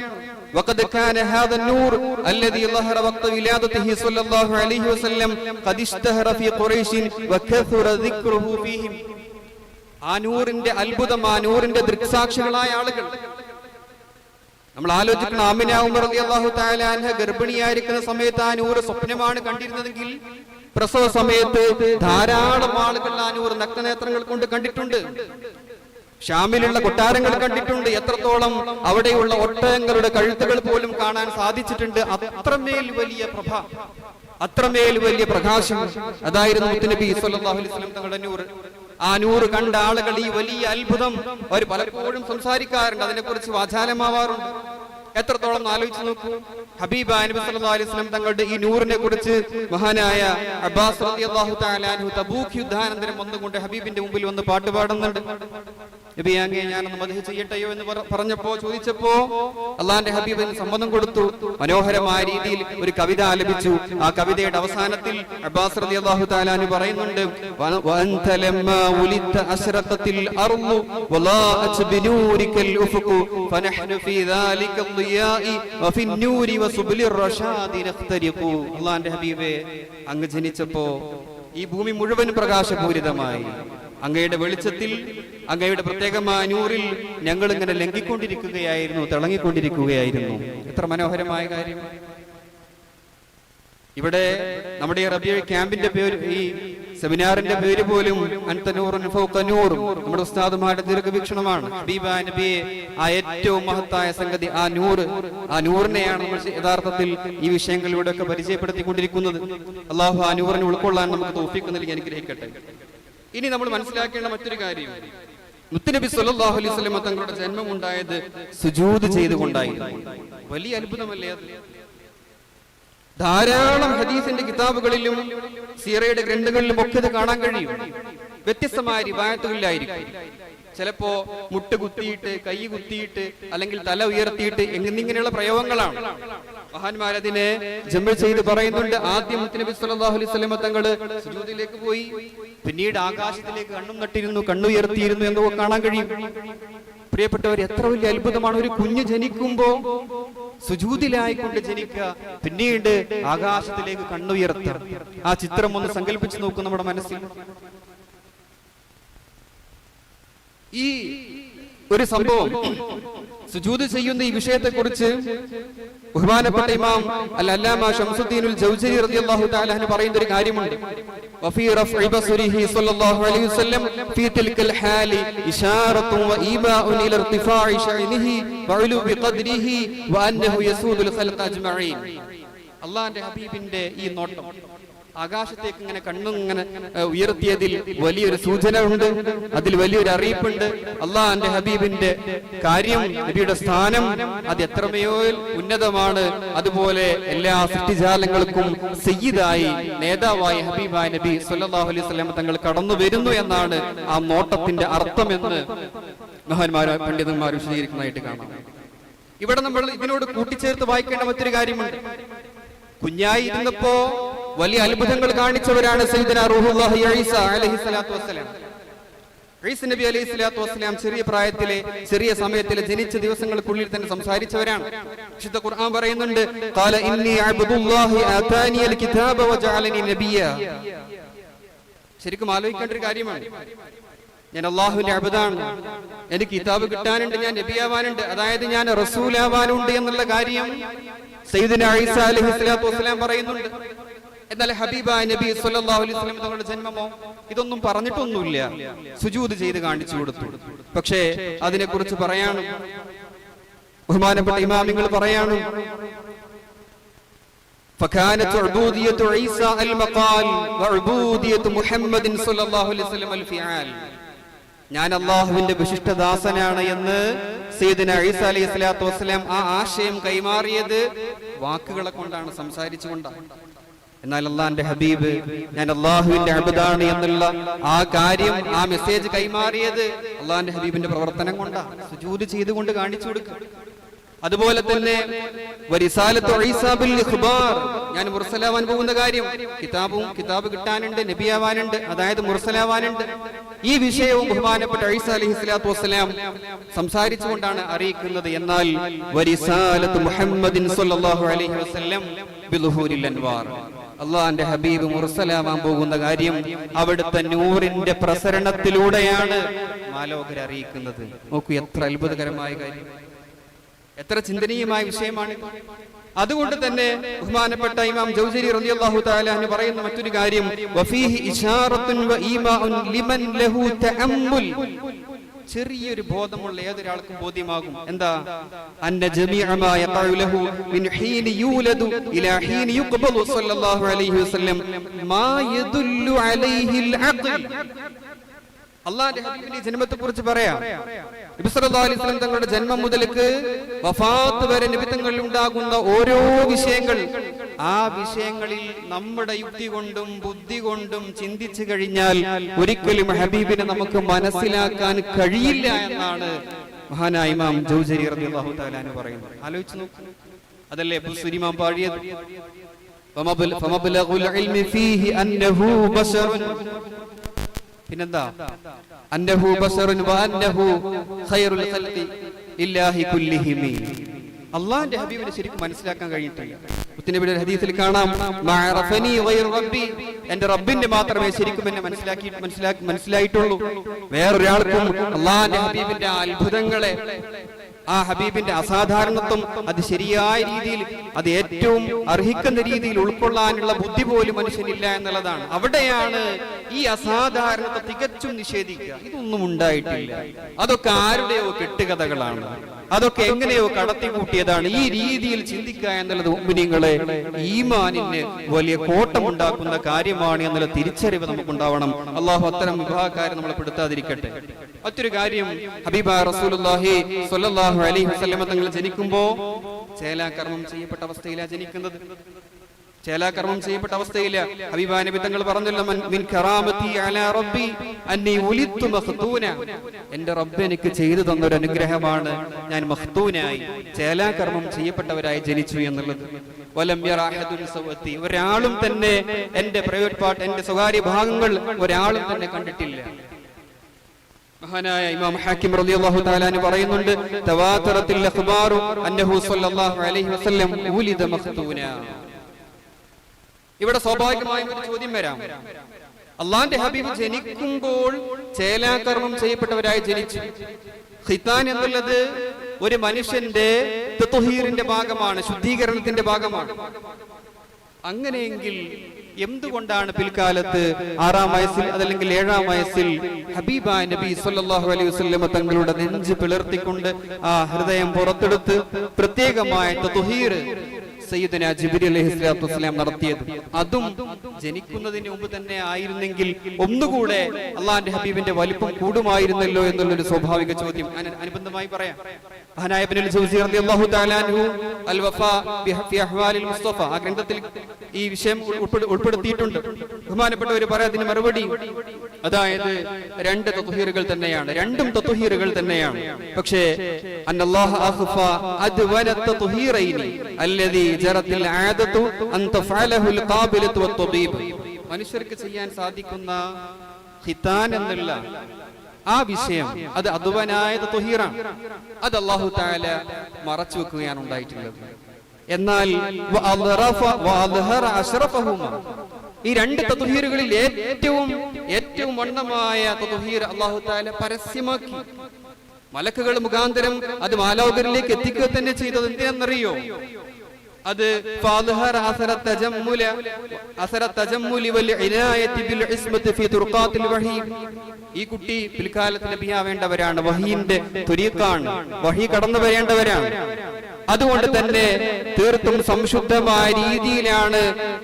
വഖദ് കാന ഹാദ النور الذي ظهر وقت ولادته صلى الله عليه وسلم قد اشتهر في قريش وكثر ذكره فيهم. ആ നൂറിന്റെ അത്ഭുതം, ആ നൂറിന്റെ ദൃക്സാക്ഷികളായ ആളുകൾ നമ്മൾ ആലോചിക്കണം. ആമിന ഉമർ റളിയല്ലാഹു തആല അൻഹ ഗർഭിണിയായിരിക്കുന്ന സമയത്ത് ആ നൂറ് സ്വപ്നമാണ് കണ്ടിരുന്നതെങ്കിൽ പ്രസവ സമയത്ത് ധാരാളം ആളുകൾ ആ നൂറ് നഗ്നനേത്രങ്ങൾ കൊണ്ട് കണ്ടിട്ടുണ്ട്. ഷാമിലുള്ള കൊട്ടാരങ്ങൾ കണ്ടിട്ടുണ്ട്. എത്രത്തോളം അവിടെയുള്ള ഒട്ടകങ്ങളുടെ കഴുത്തുകൾ പോലും കാണാൻ സാധിച്ചിട്ടുണ്ട്. അത്രമേൽ വലിയ പ്രഭ, അത്രമേൽ വലിയ പ്രകാശം അതായിരുന്നു മുത്തുനബി സ്വല്ലല്ലാഹു അലൈഹി വസല്ലം തങ്ങളുടെ നൂറ്. ആ നൂറ് കണ്ട ആളുകൾ ഈ വലിയ അത്ഭുതം അവർ പലപ്പോഴും സംസാരിക്കാറുണ്ട്, അതിനെക്കുറിച്ച് വാചാലമാവാറുണ്ട്. എത്രത്തോളം ആലോചിച്ച് നോക്കൂ. ഹബീബായ നബി സല്ലല്ലാഹു അലൈഹി വസല്ലം തങ്ങളുടെ ഈ നൂറിനെ കുറിച്ച് മഹാനായ അബ്ബാസ് റളിയല്ലാഹു തആല അൻഹു തബൂക്ക് യുദ്ധാനന്തരം വന്നുകൊണ്ട് ഹബീബിന്റെ മുമ്പിൽ വന്ന് പാട്ട് പാടുന്നുണ്ട്. നബി അങ്ങേ ഞാനൊന്ന് മദ്ഹ് ചെയ്യട്ടെയോ എന്ന് പറഞ്ഞപ്പോ ചോദിച്ചപ്പോ അള്ളാന്റെ ഹബീബിന് സമ്മതം കൊടുത്തു. മനോഹരമായ രീതിയിൽ ഒരു കവിത ആലപിച്ചു. ആ കവിതയുടെ അവസാനത്തിൽ അബ്ബാസ് റളിയല്ലാഹു തആല അൻഹു പറയുന്നുണ്ട്, വഅൻത ലമ്മാ ഉലിത അശ്റഖത്തിൽ അർളു വലാഅത് ബിനൂരികൽ ഉഫഖു ഫനഹ്നു ഫീ ദാലിക الضിയാഇ വഫി النൂരി വസുബ്ലിർ റഷാദി നഖ്തരിഖു. അള്ളാന്റെ ഹബീബേ, അങ്ങ് ജനിച്ചപ്പോ ഈ ഭൂമി മുഴുവൻ പ്രകാശപൂരിതമായി. അങ്ങയുടെ വെളിച്ചത്തിൽ, അങ്ങയുടെ പ്രത്യേകമായ നൂറിൽ ഞങ്ങൾ ഇങ്ങനെ ലംഘിക്കൊണ്ടിരിക്കുകയായിരുന്നു, തിളങ്ങിക്കൊണ്ടിരിക്കുകയായിരുന്നു. എത്ര മനോഹരമായ കാര്യം. ഇവിടെ നമ്മുടെ റബീഉൽ ക്യാമ്പിന്റെ പേര്, ഈ സെമിനാറിന്റെ പേര് പോലും അൻതനൂറുൻ ഫൗക നൂറും നമ്മുടെ ഉസ്താദുമാരുടെ ദീർഘവീക്ഷണമാണ്. ഹബീബായ നബിയെ ആ ഏറ്റവും മഹത്തായ സംഗതി, ആ നൂറിനെയാണ് നമ്മൾ യഥാർത്ഥത്തിൽ ഈ വിഷയങ്ങളിലൂടെ ഒക്കെ പരിചയപ്പെടുത്തിക്കൊണ്ടിരിക്കുന്നത്. അള്ളാഹു ആ നൂറിനെ ഉൾക്കൊള്ളാൻ നമുക്ക് തൗഫീഖ് നൽകി അനുഗ്രഹിക്കട്ടെ. ഇനി നമ്മൾ മനസ്സിലാക്കേണ്ട മറ്റൊരു കാര്യം, മുത്തുനബി സ്വല്ലല്ലാഹു അലൈഹി വസല്ലം തങ്ങളുടെ ജന്മം ഉണ്ടായത് സുജൂദ് ചെയ്തുകൊണ്ടായിരുന്നു. വലിയ അത്ഭുതമല്ലേ അത്? ധാരാളം ഹദീസിന്റെ കിതാബുകളിലും സീറയുടെ ഗ്രന്ഥങ്ങളിലും ഒക്കെ ഇത് കാണാൻ കഴിയും. വ്യത്യസ്തമായ റിവായത്തുകളിലായിരിക്കും. ചിലപ്പോ മുട്ട് കുത്തിയിട്ട്, കൈ കുത്തിയിട്ട്, അല്ലെങ്കിൽ തല ഉയർത്തിയിട്ട് എന്നിങ്ങനെയുള്ള പ്രയോഗങ്ങളാണ്. മഹാന്മാരതിനെ ജംബ് ചെയ്ത് പറയുന്നുണ്ട്. ആദ്യം മുത്തുനബി സ്വല്ലല്ലാഹു അലൈഹി വസല്ലം തങ്ങള് സുജൂദിലേക്ക് പോയി, പിന്നീട് ആകാശത്തിലേക്ക് കണ്ണും നട്ടിരുന്നു, കണ്ണുയർത്തിയിരുന്നു എന്നൊക്കെ കാണാൻ കഴിയും. പ്രിയപ്പെട്ടവർ, എത്ര വലിയ അത്ഭുതമാണ്. ഒരു കുഞ്ഞ് ജനിക്കുമ്പോ സുജൂദിലായിക്കൊണ്ട് ജനിക്കുക, പിന്നീട് ആകാശത്തിലേക്ക് കണ്ണുയർത്തുക. ആ ചിത്രം ഒന്ന് സങ്കല്പിച്ചു നോക്കും നമ്മുടെ മനസ്സിൽ. ഈ ഒരു സംഭവം, സുജൂദ് ചെയ്യുന്ന ഈ വിഷയത്തെ കുറിച്ച് ബഹുമാനപ്പെട്ട ഇമാം അൽ-അല്ലാമ ശംസുദ്ദീനുൽ ജൗസരി റളിയല്ലാഹു തആല അൻഹു പറയുന്ന ഒരു കാര്യമുണ്ട്. വഫീ റഫ്ഇ ബസ്രിഹി സ്വല്ലല്ലാഹു അലൈഹി വസല്ലം ഫീ തിൽകൽ ഹാലി ഇശാറത്തുൻ വഇബാഉൻ ഇല ഇർതിഫാഇ ശഅനിഹി വഉലുബി ഖദ്രിഹി വഅന്നഹു യസൂദുൽ ഖൽഖ അജ്മഈൻ. അല്ലാഹുവിന്റെ ഹബീബിന്റെ ഈ നോട്ടം, ആകാശത്തേക്ക് ഇങ്ങനെ കണ്ണിങ്ങനെ ഉയർത്തിയതിൽ വലിയൊരു സൂചന ഉണ്ട്, അതിൽ വലിയൊരു അറിയിപ്പുണ്ട്. അള്ളാഹുവിന്റെ ഹബീബിന്റെ കാര്യം, നബിയുടെ സ്ഥാനം അത് എത്രമയോ ഉന്നതമാണ്. അതുപോലെ എല്ലാ സൃഷ്ടിജാലങ്ങൾക്കും സയ്യിദായി, നേതാവായി ഹബീബായ നബി സ്വല്ലല്ലാഹു അലൈഹി വസല്ലം തങ്ങൾ കടന്നു വരുന്നു എന്നാണ് ആ നോട്ടത്തിന്റെ അർത്ഥമെന്ന് മഹാന്മാരായ പണ്ഡിതന്മാർ വിശദീകരിക്കുന്നതായിട്ട് കാണാം. ഇവിടെ നമ്മൾ ഇതിനോട് കൂട്ടിച്ചേർത്ത് വായിക്കേണ്ട മറ്റൊരു കാര്യമുണ്ട്. കുഞ്ഞായി ഇരുന്നപ്പോ വലിയ അത്ഭുതങ്ങൾ കാണിച്ചവരാണ് സയ്യിദുനാ റൂഹുല്ലാഹി ഈസ അലൈഹിസ്സലാത്തു വസ്സലാം. ഈസ നബി അലൈഹിസ്സലാത്തു വസ്സലാം ചെറിയ പ്രായത്തിലെ, ചെറിയ സമയത്തിലെ, ജനിച്ച ദിവസങ്ങൾക്കുള്ളിൽ തന്നെ സംസാരിച്ചവരാണ്. വിശുദ്ധ ഖുർആൻ പറയുന്നുണ്ട്, ഖാല ഇന്നി അബ്ദുല്ലാഹി ആതാനിയൽ കിതാബ വജഅലനി നബിയ. ശരിക്കും ആലോചിക്കേണ്ട ഒരു കാര്യമാണ്. ഞാൻ അല്ലാഹുവിന്റെ അബ്ദാണ്, എനിക്ക് കിതാബ് കിട്ടാനുണ്ട്, ഞാൻ നബിയാവാനുണ്ട്, അതായത് ഞാൻ റസൂലാവാനുണ്ട് എന്നുള്ള കാര്യം സയ്യിദുനാ ഈസ അലൈഹിസ്സലാത്തു വസ്സലാം പറയുന്നുണ്ട്. എന്നാൽ ഹബീബായ നബി സ്വല്ലല്ലാഹു അലൈഹി വസല്ലം തങ്ങളുടെ ജന്മമോ ഇതൊന്നും പറഞ്ഞിട്ടൊന്നുമില്ല, സുജൂദ് ചെയ്ത് കാണിച്ചു കൊടുത്തു. പക്ഷേ അതിനെക്കുറിച്ച് പറയാണ് ബഹുമാനപ്പെട്ട ഇമാമിങ്ങൾ പറയാണ്, فكانت عبودية عيسى المقال وعبودية محمد صلى الله عليه وسلم الفعال. ഞാൻ അല്ലാഹുവിന്റെ വിശിഷ്ടദാസനാണ് എന്ന് സയ്യിദുനാ ഈസ അലൈഹിസ്സലാത്തു വസ്സലാം ആ ആശയം കൈമാറിയത് വാക്കുകളെ കൊണ്ടാണ്, സംസാരിച്ചുകൊണ്ടാണ്. എന്നാൽ അള്ളാന്റെ ഹബീബ് ഞാൻ അല്ലാഹുവിന്റെ അബ്ദാണ് എന്നുള്ള ആ കാര്യം, ആ മെസ്സേജ് കൈമാറിയത് അള്ളാന്റെ ഹബീബിന്റെ പ്രവർത്തനം കൊണ്ടാണ്, സുജൂദ് ചെയ്തുകൊണ്ട് കാണിച്ചു കൊടുക്കുക. അതുപോലെ തന്നെ ഞാൻ മുർസലാവാൻ പോകുന്ന കാര്യം, കിതാബ് കിട്ടാനുണ്ട്, നബിയാവാനുണ്ട്, അതായത് മുർസലാവാനുണ്ട്. ഈ വിഷയവും ബഹുമാനപ്പെട്ട ഈസാ അലൈഹിസ്സലാത്തു വസ്സലാം സംസാരിച്ചുകൊണ്ടാണ് അറിയിക്കുന്നത്. എന്നാൽ വരിസാലത്തു മുഹമ്മദിൻ സ്വല്ലല്ലാഹു അലൈഹി വസല്ലം ബിളുഹൂരിൽ അൻവാർ, അള്ളാന്റെ ഹബീബ് മുർസലാവാൻ പോകുന്ന കാര്യം അവിടുത്തെ നൂറിന്റെ പ്രസരണത്തിലൂടെയാണ് മാലോകരെ അറിയിക്കുന്നത്. നോക്കൂ, എത്ര അത്ഭുതകരമായ കാര്യം, എത്ര ചിന്തനീയമായ വിഷയമാണ്. അതുകൊണ്ട് തന്നെ ബഹുമാനപ്പെട്ട ഇമാം ജൗസരി റളിയല്ലാഹു തആല അൻഹു പറയുന്ന മറ്റൊരു കാര്യം, വഫീഹി ഇശാറത്തുൻ വഈമാഉൻ ലിമൻ ലഹു തഅമ്മുൽ, ചെറിയൊരു ബോധമുള്ള ഏതൊരാൾക്കും ബോധ്യമാകും. എന്താ? അന്ന ജമീഅ മാ യഖഉ ലഹു മിൻ ഹീനി യൂലദു ഇലാ ഹീനി യുഖ്ബലു സ്വല്ലല്ലാഹു അലൈഹി വസല്ലം മാ യദുല്ലു അലൈഹിൽ അഖ്ൽ. അല്ലാഹുവിന്റെ ഹബീബിന്റെ ജന്മത്തെ കുറിച്ച് പറയാം. നബി സല്ലല്ലാഹു അലൈഹി വസല്ലം തങ്ങളുടെ ജന്മം മുതൽക്ക് വഫാത്ത് വരെ നബി തങ്ങളിൽ ഉണ്ടാകുന്ന ഓരോ വിഷയങ്ങൾ, ആ വിഷയങ്ങളിൽ നമ്മുടെ യുക്തി കൊണ്ടും ബുദ്ധി കൊണ്ടും ചിന്തിച്ചു കഴിഞ്ഞാൽ ഒരിക്കലും ഹബീബിനെ നമുക്ക് മനസ്സിലാക്കാൻ കഴിയില്ല എന്നാണ് മഹാനായ ഇമാം ജൗസരി റളിയല്ലാഹു തആല അൻഹു പറയുന്നത്. ആലോചിച്ച് നോക്കൂ, അതല്ലേ ബുസ്രി ഇമാം പാടിയത്, ഫമബ്ലഗുൽ ഇൽമി ഫീഹി അന്നഹു ബശറുൻ, പിന്നെന്താ? അന്നഹു ബശറുൻ വഅന്നഹു ഖൈറുൽ ഖൽഖി ഇല്ലാഹി കുല്ലിഹിം. അല്ലാഹുവിന്റെ ഹബീബിനെ ശരിക്കും മനസ്സിലാക്കാൻ കഴിയിട്ടില്ല. മുത്തുനബിയുടെ ഹദീസിൽ കാണാം, മഅറഫനി ഗൈറു റബ്ബി, എന്റെ റബ്ബിനെ മാത്രമേ ശരിക്കും എന്നെ മനസ്സിലായിട്ടുള്ളൂ. വേറൊരാൾക്കും അല്ലാഹുവിന്റെ ഹബീബിന്റെ അത്ഭുതങ്ങളെ, ആ ഹബീബിന്റെ അസാധാരണത്വം അത് ശരിയായ രീതിയിൽ, അത് ഏറ്റവും അർഹിക്കുന്ന രീതിയിൽ ഉൾക്കൊള്ളാനുള്ള ബുദ്ധി പോലും മനുഷ്യനില്ല എന്നുള്ളതാണ്. അവിടെയാണ് ഈ അസാധാരണത്വം തികച്ചും നിഷേധിക്കുക. ഇതൊന്നും ഉണ്ടായിട്ടില്ല, അതൊക്കെ ആരുടെയോ കെട്ടുകഥകളാണ്, അതൊക്കെ എങ്ങനെയോ കടത്തിക്കൂട്ടിയതാണ്. ഈ രീതിയിൽ ചിന്തിക്കുക എന്നുള്ളത് മുഅ്മിനീങ്ങളെ ഈമാനിന് വലിയ കോട്ടമുണ്ടാക്കുന്ന കാര്യമാണ് എന്നുള്ള തിരിച്ചറിവ് നമുക്കുണ്ടാവണം. അള്ളാഹു അത്തരം വിഭാഗക്കാരെ നമ്മളെ പെടുത്താതിരിക്കട്ടെ. മറ്റൊരു കാര്യം, ഹബീബായ റസൂലുള്ളാഹി സ്വല്ലല്ലാഹു അലൈഹി വസല്ലം തങ്ങൾ ജനിക്കുമ്പോ ചേലാകർമ്മം ചെയ്യപ്പെട്ട അവസ്ഥയിലാണ് ജനിക്കുന്നത്. ചേലാകർമ്മം ചെയ്യപ്പെട്ട അവസ്ഥയില്ല. ഹബീബായ നബി തങ്ങൾ പറഞ്ഞല്ലോ, മിൻ കറാമതി അലാ റബ്ബി അന്നി ഉലിത്തു മഖ്തൂന, എന്റെ റബ്ബ് എനിക്ക് ചെയ്തു തന്ന ഒരു അനുഗ്രഹമാണ് ഞാൻ മഖ്തൂനായി, ചേലാകർമ്മം ചെയ്യപ്പെട്ടവരായി ജനിച്ചു എന്നുള്ളത്. വലം യറ അഹദുൻ സവതി, ഒരാളും തന്നെ എന്റെ പ്രൈവറ്റ് പാർട്ട്, എന്റെ സ്വകാര്യ ഭാഗങ്ങൾ ഒരാളും തന്നെ കണ്ടിട്ടില്ല. മഹാനായ ഇമാം ഹാക്കിം റളിയല്ലാഹു തആല അൻഹു പറയുന്നുണ്ട്, തവാതറത്തിൽ അഖ്ബാറു അന്നഹു സ്വല്ലല്ലാഹു അലൈഹി വസല്ലം ഉലിദ മഖ്തൂന. ഇവിടെ സ്വാഭാവികമായും ഒരു ചോദ്യം വരാം, അള്ളാന്റെ ഹബീബ് ജനിക്കുമ്പോൾ ചേലാകർമ്മം ചെയ്യപ്പെട്ടവരായി ജനിച്ചു. ഖിതാൻ എന്നുള്ളത് ഒരു മനുഷ്യന്റെ തത്വഹീറിന്റെ ഭാഗമാണ്, ശുദ്ധീകരണത്തിന്റെ ഭാഗമാണ്. അങ്ങനെയെങ്കിൽ എന്തുകൊണ്ടാണ് പിൽക്കാലത്ത് 6-ാം വയസ്സിൽ അതല്ലെങ്കിൽ 7-ാം വയസ്സിൽ ഹബീബായ നബി സല്ലല്ലാഹു അലൈഹി വസല്ലം തങ്ങളുടെ നെഞ്ച് പിളർത്തിക്കൊണ്ട് ആ ഹൃദയം പുറത്തെടുത്ത് പ്രത്യേകമായ തത്വഹീർ സയ്യിദുനാ ജിബ്രീൽ അലൈഹിസ്സലാത്തു വസ്സലാം നടത്തിയത്? അതും ജനിക്കുന്നതിന് മുമ്പ് തന്നെ ആയിരുന്നെങ്കിൽ ഒന്നുകൂടെ അള്ളാന്റെ ഹബീബിന്റെ വലിപ്പം കൂടുമായിരുന്നല്ലോ എന്നുള്ളൊരു സ്വാഭാവിക ചോദ്യം അനുബന്ധമായി പറയാം. മഹാനായ ഇബ്നുൽ ജൗസി റളിയല്ലാഹു തആല അൻഹു അൽ വഫാ ഫി അഹ്വാലിൽ മുസ്തഫ, ആ ഗ്രന്ഥത്തിൽ ഈ വിഷയം ഉൾപ്പെടുത്തിയിട്ടുണ്ട്. ബഹുമാനപ്പെട്ടവർ പറയാം അതിന് മറുപടി, അതായത് 2 തത്വഹീറുകൾ തന്നെയാണ്, 2ഉം തത്വഹീറുകൾ തന്നെയാണ്. പക്ഷേ അന്നല്ലാഹു അഖഫ അദ്വന തത്വഹീറൈനി അല്ലദീ ജറത്തിൽ ആദതു അൻ തഫഅലഹുൽ ഖാബിലതു വത്തബീബ്, മനുഷ്യർക്ക് ചെയ്യാൻ സാധിക്കുന്ന ഖിതാൻ എന്നുള്ള ആ വിഷയം അത് അദ്വനായ തത്വഹീറാണ്. അത് അല്ലാഹു തആല മറച്ചു വെക്കുകയാണ് ഉണ്ടായിട്ടുള്ളത്. എന്നാൽ ഈ 2 തത്വഹീറുകളിൽ ഏറ്റവും വണ്ണമായ തത്വഹീർ അല്ലാഹു തആല പരസ്യമാക്കി. മലക്കുകൾ മുഖാന്തരം അത് മാലാഖരിലേക്ക് എത്തിക്കുക തന്നെ ചെയ്തത് എന്തിനെന്നറിയോ? അത് ഈ കുട്ടി പിൽക്കാലത്ത് നബിയാവേണ്ടവരാണ്, വഹീന്റെ തുരീഖാണ്, വഹി കടന്നു വരേണ്ടവരാണ്. അതുകൊണ്ട് തന്നെ തീർത്തും സംശുദ്ധമായ രീതിയിലാണ്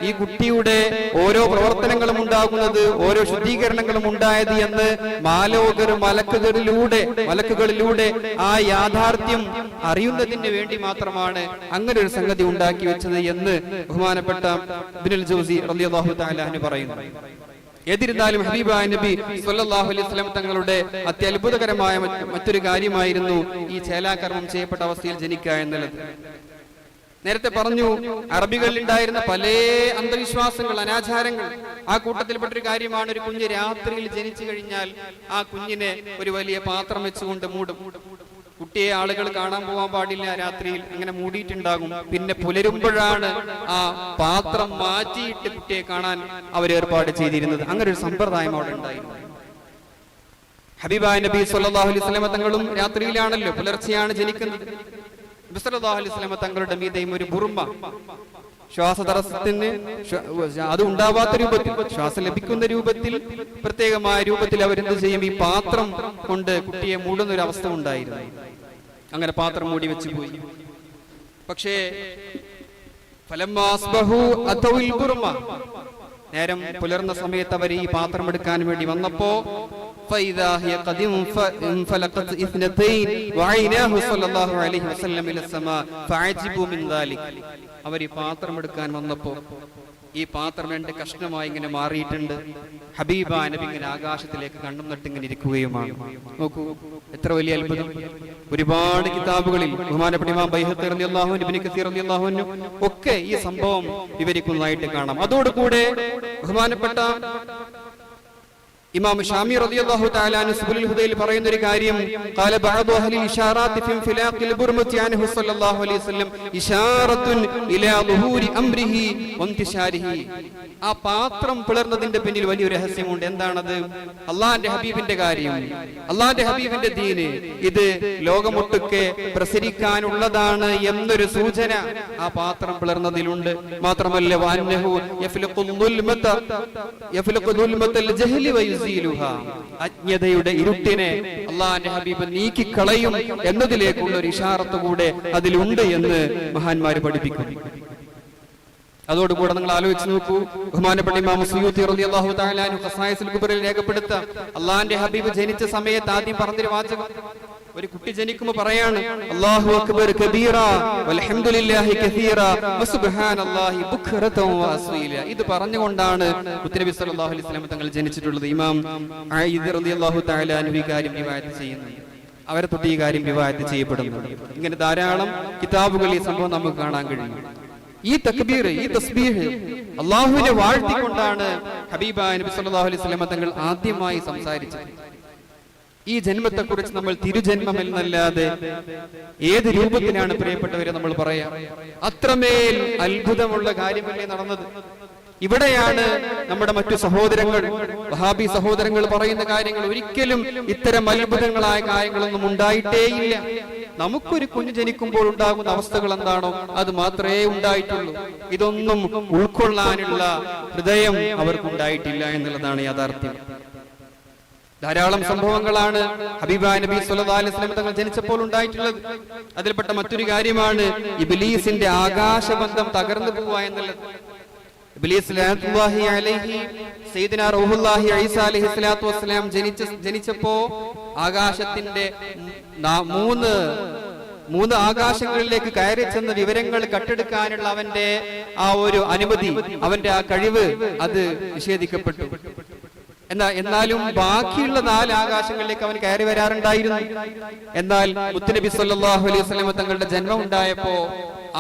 ഈ കുട്ടിയുടെ ഓരോ പ്രവർത്തനങ്ങളും ഉണ്ടാകുന്നത്, ഓരോ ശുദ്ധീകരണങ്ങളും ഉണ്ടായത് എന്ന് മലക്കുകളിലൂടെ ആ യാഥാർത്ഥ്യം അറിയുന്നതിന് വേണ്ടി മാത്രമാണ് അങ്ങനെ ഒരു സംഗതി ഉണ്ടാക്കി വെച്ചത് എന്ന് ബഹുമാനപ്പെട്ട ഇബ്നുൽ ജൗസി റളിയല്ലാഹു തആല അൻഹു പറയുന്നു. എന്നിരുന്നാലും ഹബീബായ നബി സ്വല്ലല്ലാഹു അലൈഹി വസല്ലം തങ്ങളുടെ അത്യത്ഭുതകരമായ മറ്റൊരു കാര്യമായിരുന്നു ഈ ചേലാകർമ്മം ചെയ്യപ്പെട്ട അവസ്ഥയിൽ ജനിക്കുക എന്നുള്ളത്. നേരത്തെ പറഞ്ഞു, അറബികളിൽ ഉണ്ടായിരുന്ന പല അന്ധവിശ്വാസങ്ങൾ, അനാചാരങ്ങൾ. ആ കൂട്ടത്തിൽപ്പെട്ടൊരു കാര്യമാണ്, ഒരു കുഞ്ഞ് രാത്രിയിൽ ജനിച്ചു കഴിഞ്ഞാൽ ആ കുഞ്ഞിനെ ഒരു വലിയ പാത്രം വെച്ചുകൊണ്ട് മൂടും. കുട്ടിയെ ആളുകൾ കാണാൻ പോകാൻ പാടില്ല രാത്രിയിൽ, അങ്ങനെ മൂടിയിട്ടുണ്ടാകും. പിന്നെ പുലരുമ്പോഴാണ് ആ പാത്രം മാറ്റിയിട്ട് കുട്ടിയെ കാണാൻ അവർ ഏർപ്പാട് ചെയ്തിരുന്നത്. അങ്ങനെ ഒരു സമ്പ്രദായം അവിടെ ഉണ്ടായിരുന്നു. ഹബീബായ നബി സല്ലല്ലാഹു അലൈഹി വസല്ലം തങ്ങളും രാത്രിയിലാണല്ലോ, പുലർച്ചെയാണ് ജനിക്കുന്നത്. നബി സല്ലല്ലാഹു അലൈഹി വസല്ലം തങ്ങളുടെ മീതെയും ഒരു ബുർമ, ശ്വാസതടസ്സത്തിന് അത് ഉണ്ടാവാത്ത രൂപത്തിൽ, ശ്വാസം ലഭിക്കുന്ന രൂപത്തിൽ, പ്രത്യേകമായ രൂപത്തിൽ അവരെന്ത് ചെയ്യും, ഈ പാത്രം കൊണ്ട് കുട്ടിയെ മൂടുന്ന ഒരു അവസ്ഥ ഉണ്ടായിരുന്നു. അങ്ങനെ പാത്രം മൂടി വെച്ച് പോയി. പക്ഷേ നേരം പുലർന്ന സമയത്ത് അവർ ഈ പാത്രം എടുക്കാൻ വേണ്ടി വന്നപ്പോ അവർ ഈ പാത്രം എടുക്കാൻ വന്നപ്പോ ഈ പാത്രം 2 കഷ്ണമായി ഇങ്ങനെ മാറിയിട്ടുണ്ട്. ഹബീബാ നബി ഇങ്ങനെ ആകാശത്തിലേക്ക് കണ്ണും നട്ടിങ്ങനെ ഇരിക്കുകയുമാണ്. നോക്കൂ, എത്ര വലിയ അത്ഭുതം. ഒരുപാട് കിതാബുകളിൽ ബഹുമാനപ്പെട്ട ഇമാം ബൈഹഖി റളിയല്ലാഹു അൻഹു, ഇബ്നു കസീർ റളിയല്ലാഹു അൻഹു ഒക്കെ ഈ സംഭവം വിവരിക്കുന്നതായിട്ട് കാണാം. അതോടുകൂടെ ബഹുമാനപ്പെട്ട ഇമാം ഷാമി റളിയല്ലാഹു തആല അൻഹു സുബുലുൽ ഹുദയിൽ പറയുന്ന ഒരു കാര്യം, ഖാല ബഅദു അഹ്ലി ഇശാറാത്തി ഫി ഫിലാഖിൽ ബുർമത്തി അൻഹു സല്ലല്ലാഹു അലൈഹി വസല്ലം ഇശാറത്തുൻ ഇലാ ദുഹൂരി അംരിഹി വൻതിശാരിഹി. ആ പാത്രം പിളർന്നതിന്റെ പിന്നിൽ വലിയൊരു രഹസ്യമുണ്ട്. എന്താണത്? അല്ലാഹുവിന്റെ ഹബീബിന്റെ കാര്യം, അല്ലാഹുവിന്റെ ഹബീബിന്റെ ദീന് ഇത് ലോകമൊട്ടുക്കെ പ്രസരിക്കാനുള്ളതാണ് എന്നൊരു സൂചന ആ പാത്രം പിളർന്നതിലുണ്ട്. മാത്രമല്ല വഅന്നഹു യഫ്ലഖുൽ ദുൽമത്തൽ ജഹ്ലി വയുസീലുഹ, അജ്ഞതയുടെ ഇരുട്ടിനെ അല്ലാഹുവിന്റെ ഹബീബ് നീക്കിക്കളയും എന്നതിലേക്കുള്ള ഒരു ഇശാറത്ത് കൂടെ അതിലുണ്ട് എന്ന് മഹാന്മാര് പഠിപ്പിക്കുന്നു. അതോടുകൂടെ നിങ്ങൾ ആലോചിച്ച് നോക്കൂ, ബഹുമാനപ്പെട്ട ഇമാം സുയൂത്തി റളിയല്ലാഹു തആല അൻഹു ഖസായിസുൽ കുബ്രയിൽ രേഖപ്പെടുത്ത അല്ലാഹുവിന്റെ ഹബീബ് ജനിച്ച സമയത്ത് ആദ്യം പറഞ്ഞൊരു വാചകം, ഒരു കുട്ടി ജനിക്കുമ്പോൾ പറയാണ്, അല്ലാഹു അക്ബർ കബീറ വൽഹംദുലില്ലാഹി കസീറ വസുബ്ഹാനല്ലാഹി ബുക്റതൻ വഅസീല. ഇത് പറഞ്ഞുകൊണ്ടാണ് മുത്തനബി സല്ലല്ലാഹു അലൈഹി വസല്ലം തങ്ങൾ ജനിച്ചിട്ടുള്ളത്. ഇമാം ആയിദ റളിയല്ലാഹു തആല അൻഹു ഈ കാര്യം റിവായത്ത് ചെയ്യുന്നു. അവരെ തൊട്ട് ഈ കാര്യം റിവായത്ത് ചെയ്യപ്പെടുന്നു. ഇങ്ങനെ ധാരാളം കിതാബുകളിൽ ഈ സംഭവം നമുക്ക് കാണാൻ കഴിയും. ഈ തക്ബീർ, ഈ തസ്ബീഹ് അല്ലാഹുവിനെ വാഴ്ത്തിക്കൊണ്ടാണ് ഹബീബായ നബി സല്ലല്ലാഹു അലൈഹി വസല്ലം തങ്ങൾ ആദ്യമായി സംസാരിച്ചത്. ഈ ജന്മത്തെക്കുറിച്ച് നമ്മൾ തിരുജന്മം എന്നല്ലാതെ ഏത് രൂപത്തിലാണ് പ്രിയപ്പെട്ടവരെ നമ്മൾ പറയാം? അത്രമേൽ അത്ഭുതമുള്ള കാര്യമല്ലേ നടന്നത്. ഇവിടെയാണ് നമ്മുടെ മറ്റു സഹോദരങ്ങൾ, വഹാബി സഹോദരങ്ങൾ പറയുന്ന കാര്യങ്ങൾ ഒരിക്കലും ഇത്തരം അത്ഭുതങ്ങളായ കാര്യങ്ങളൊന്നും ഉണ്ടായിട്ടേയില്ല. നമുക്കൊരു കുഞ്ഞ് ജനിക്കുമ്പോൾ ഉണ്ടാകുന്ന അവസ്ഥകൾ എന്താണോ അത് മാത്രമേ ഉണ്ടായിട്ടുള്ളൂ. ഇതൊന്നും ഉൾക്കൊള്ളാനുള്ള ഹൃദയം അവർക്കുണ്ടായിട്ടില്ല എന്നുള്ളതാണ് യാഥാർത്ഥ്യം. ധാരാളം സംഭവങ്ങളാണ് ഹബീബായ നബി സല്ലല്ലാഹു അലൈഹി വസല്ലം തങ്ങൾ ജനിച്ചപ്പോൾ ഉണ്ടായിട്ടുള്ളത്. അതിൽപ്പെട്ട മറ്റൊരു കാര്യമാണ് ഇബ്ലീസിന്റെ ആകാശബന്ധം തകർന്നു പോവുക എന്നുള്ളത്. ഇബ്ലീസ് ലഅനത്തുല്ലാഹി അലൈഹി സയ്യിദുനാ റൂഹുല്ലാഹി ഈസാ അലൈഹി സ്വലാത്തു വസ്സലാം ജനിച്ചപ്പോ ആകാശത്തിന്റെ മൂന്ന് ആകാശങ്ങളിലേക്ക് കയറി ചെന്ന വിവരങ്ങൾ കട്ടെടുക്കാനുള്ള അവന്റെ ആ ഒരു അനുമതി, അവന്റെ ആ കഴിവ് അത് നിഷേധിക്കപ്പെട്ടു. എന്നാലും ബാക്കിയുള്ള 4 ആകാശങ്ങളിലേക്ക് അവൻ കയറി വരാറുണ്ടായിരുന്നു. എന്നാൽ മുത്തുനബി സല്ലല്ലാഹു അലൈഹി വസല്ലം തങ്ങളുടെ ജന്മം ഉണ്ടായപ്പോ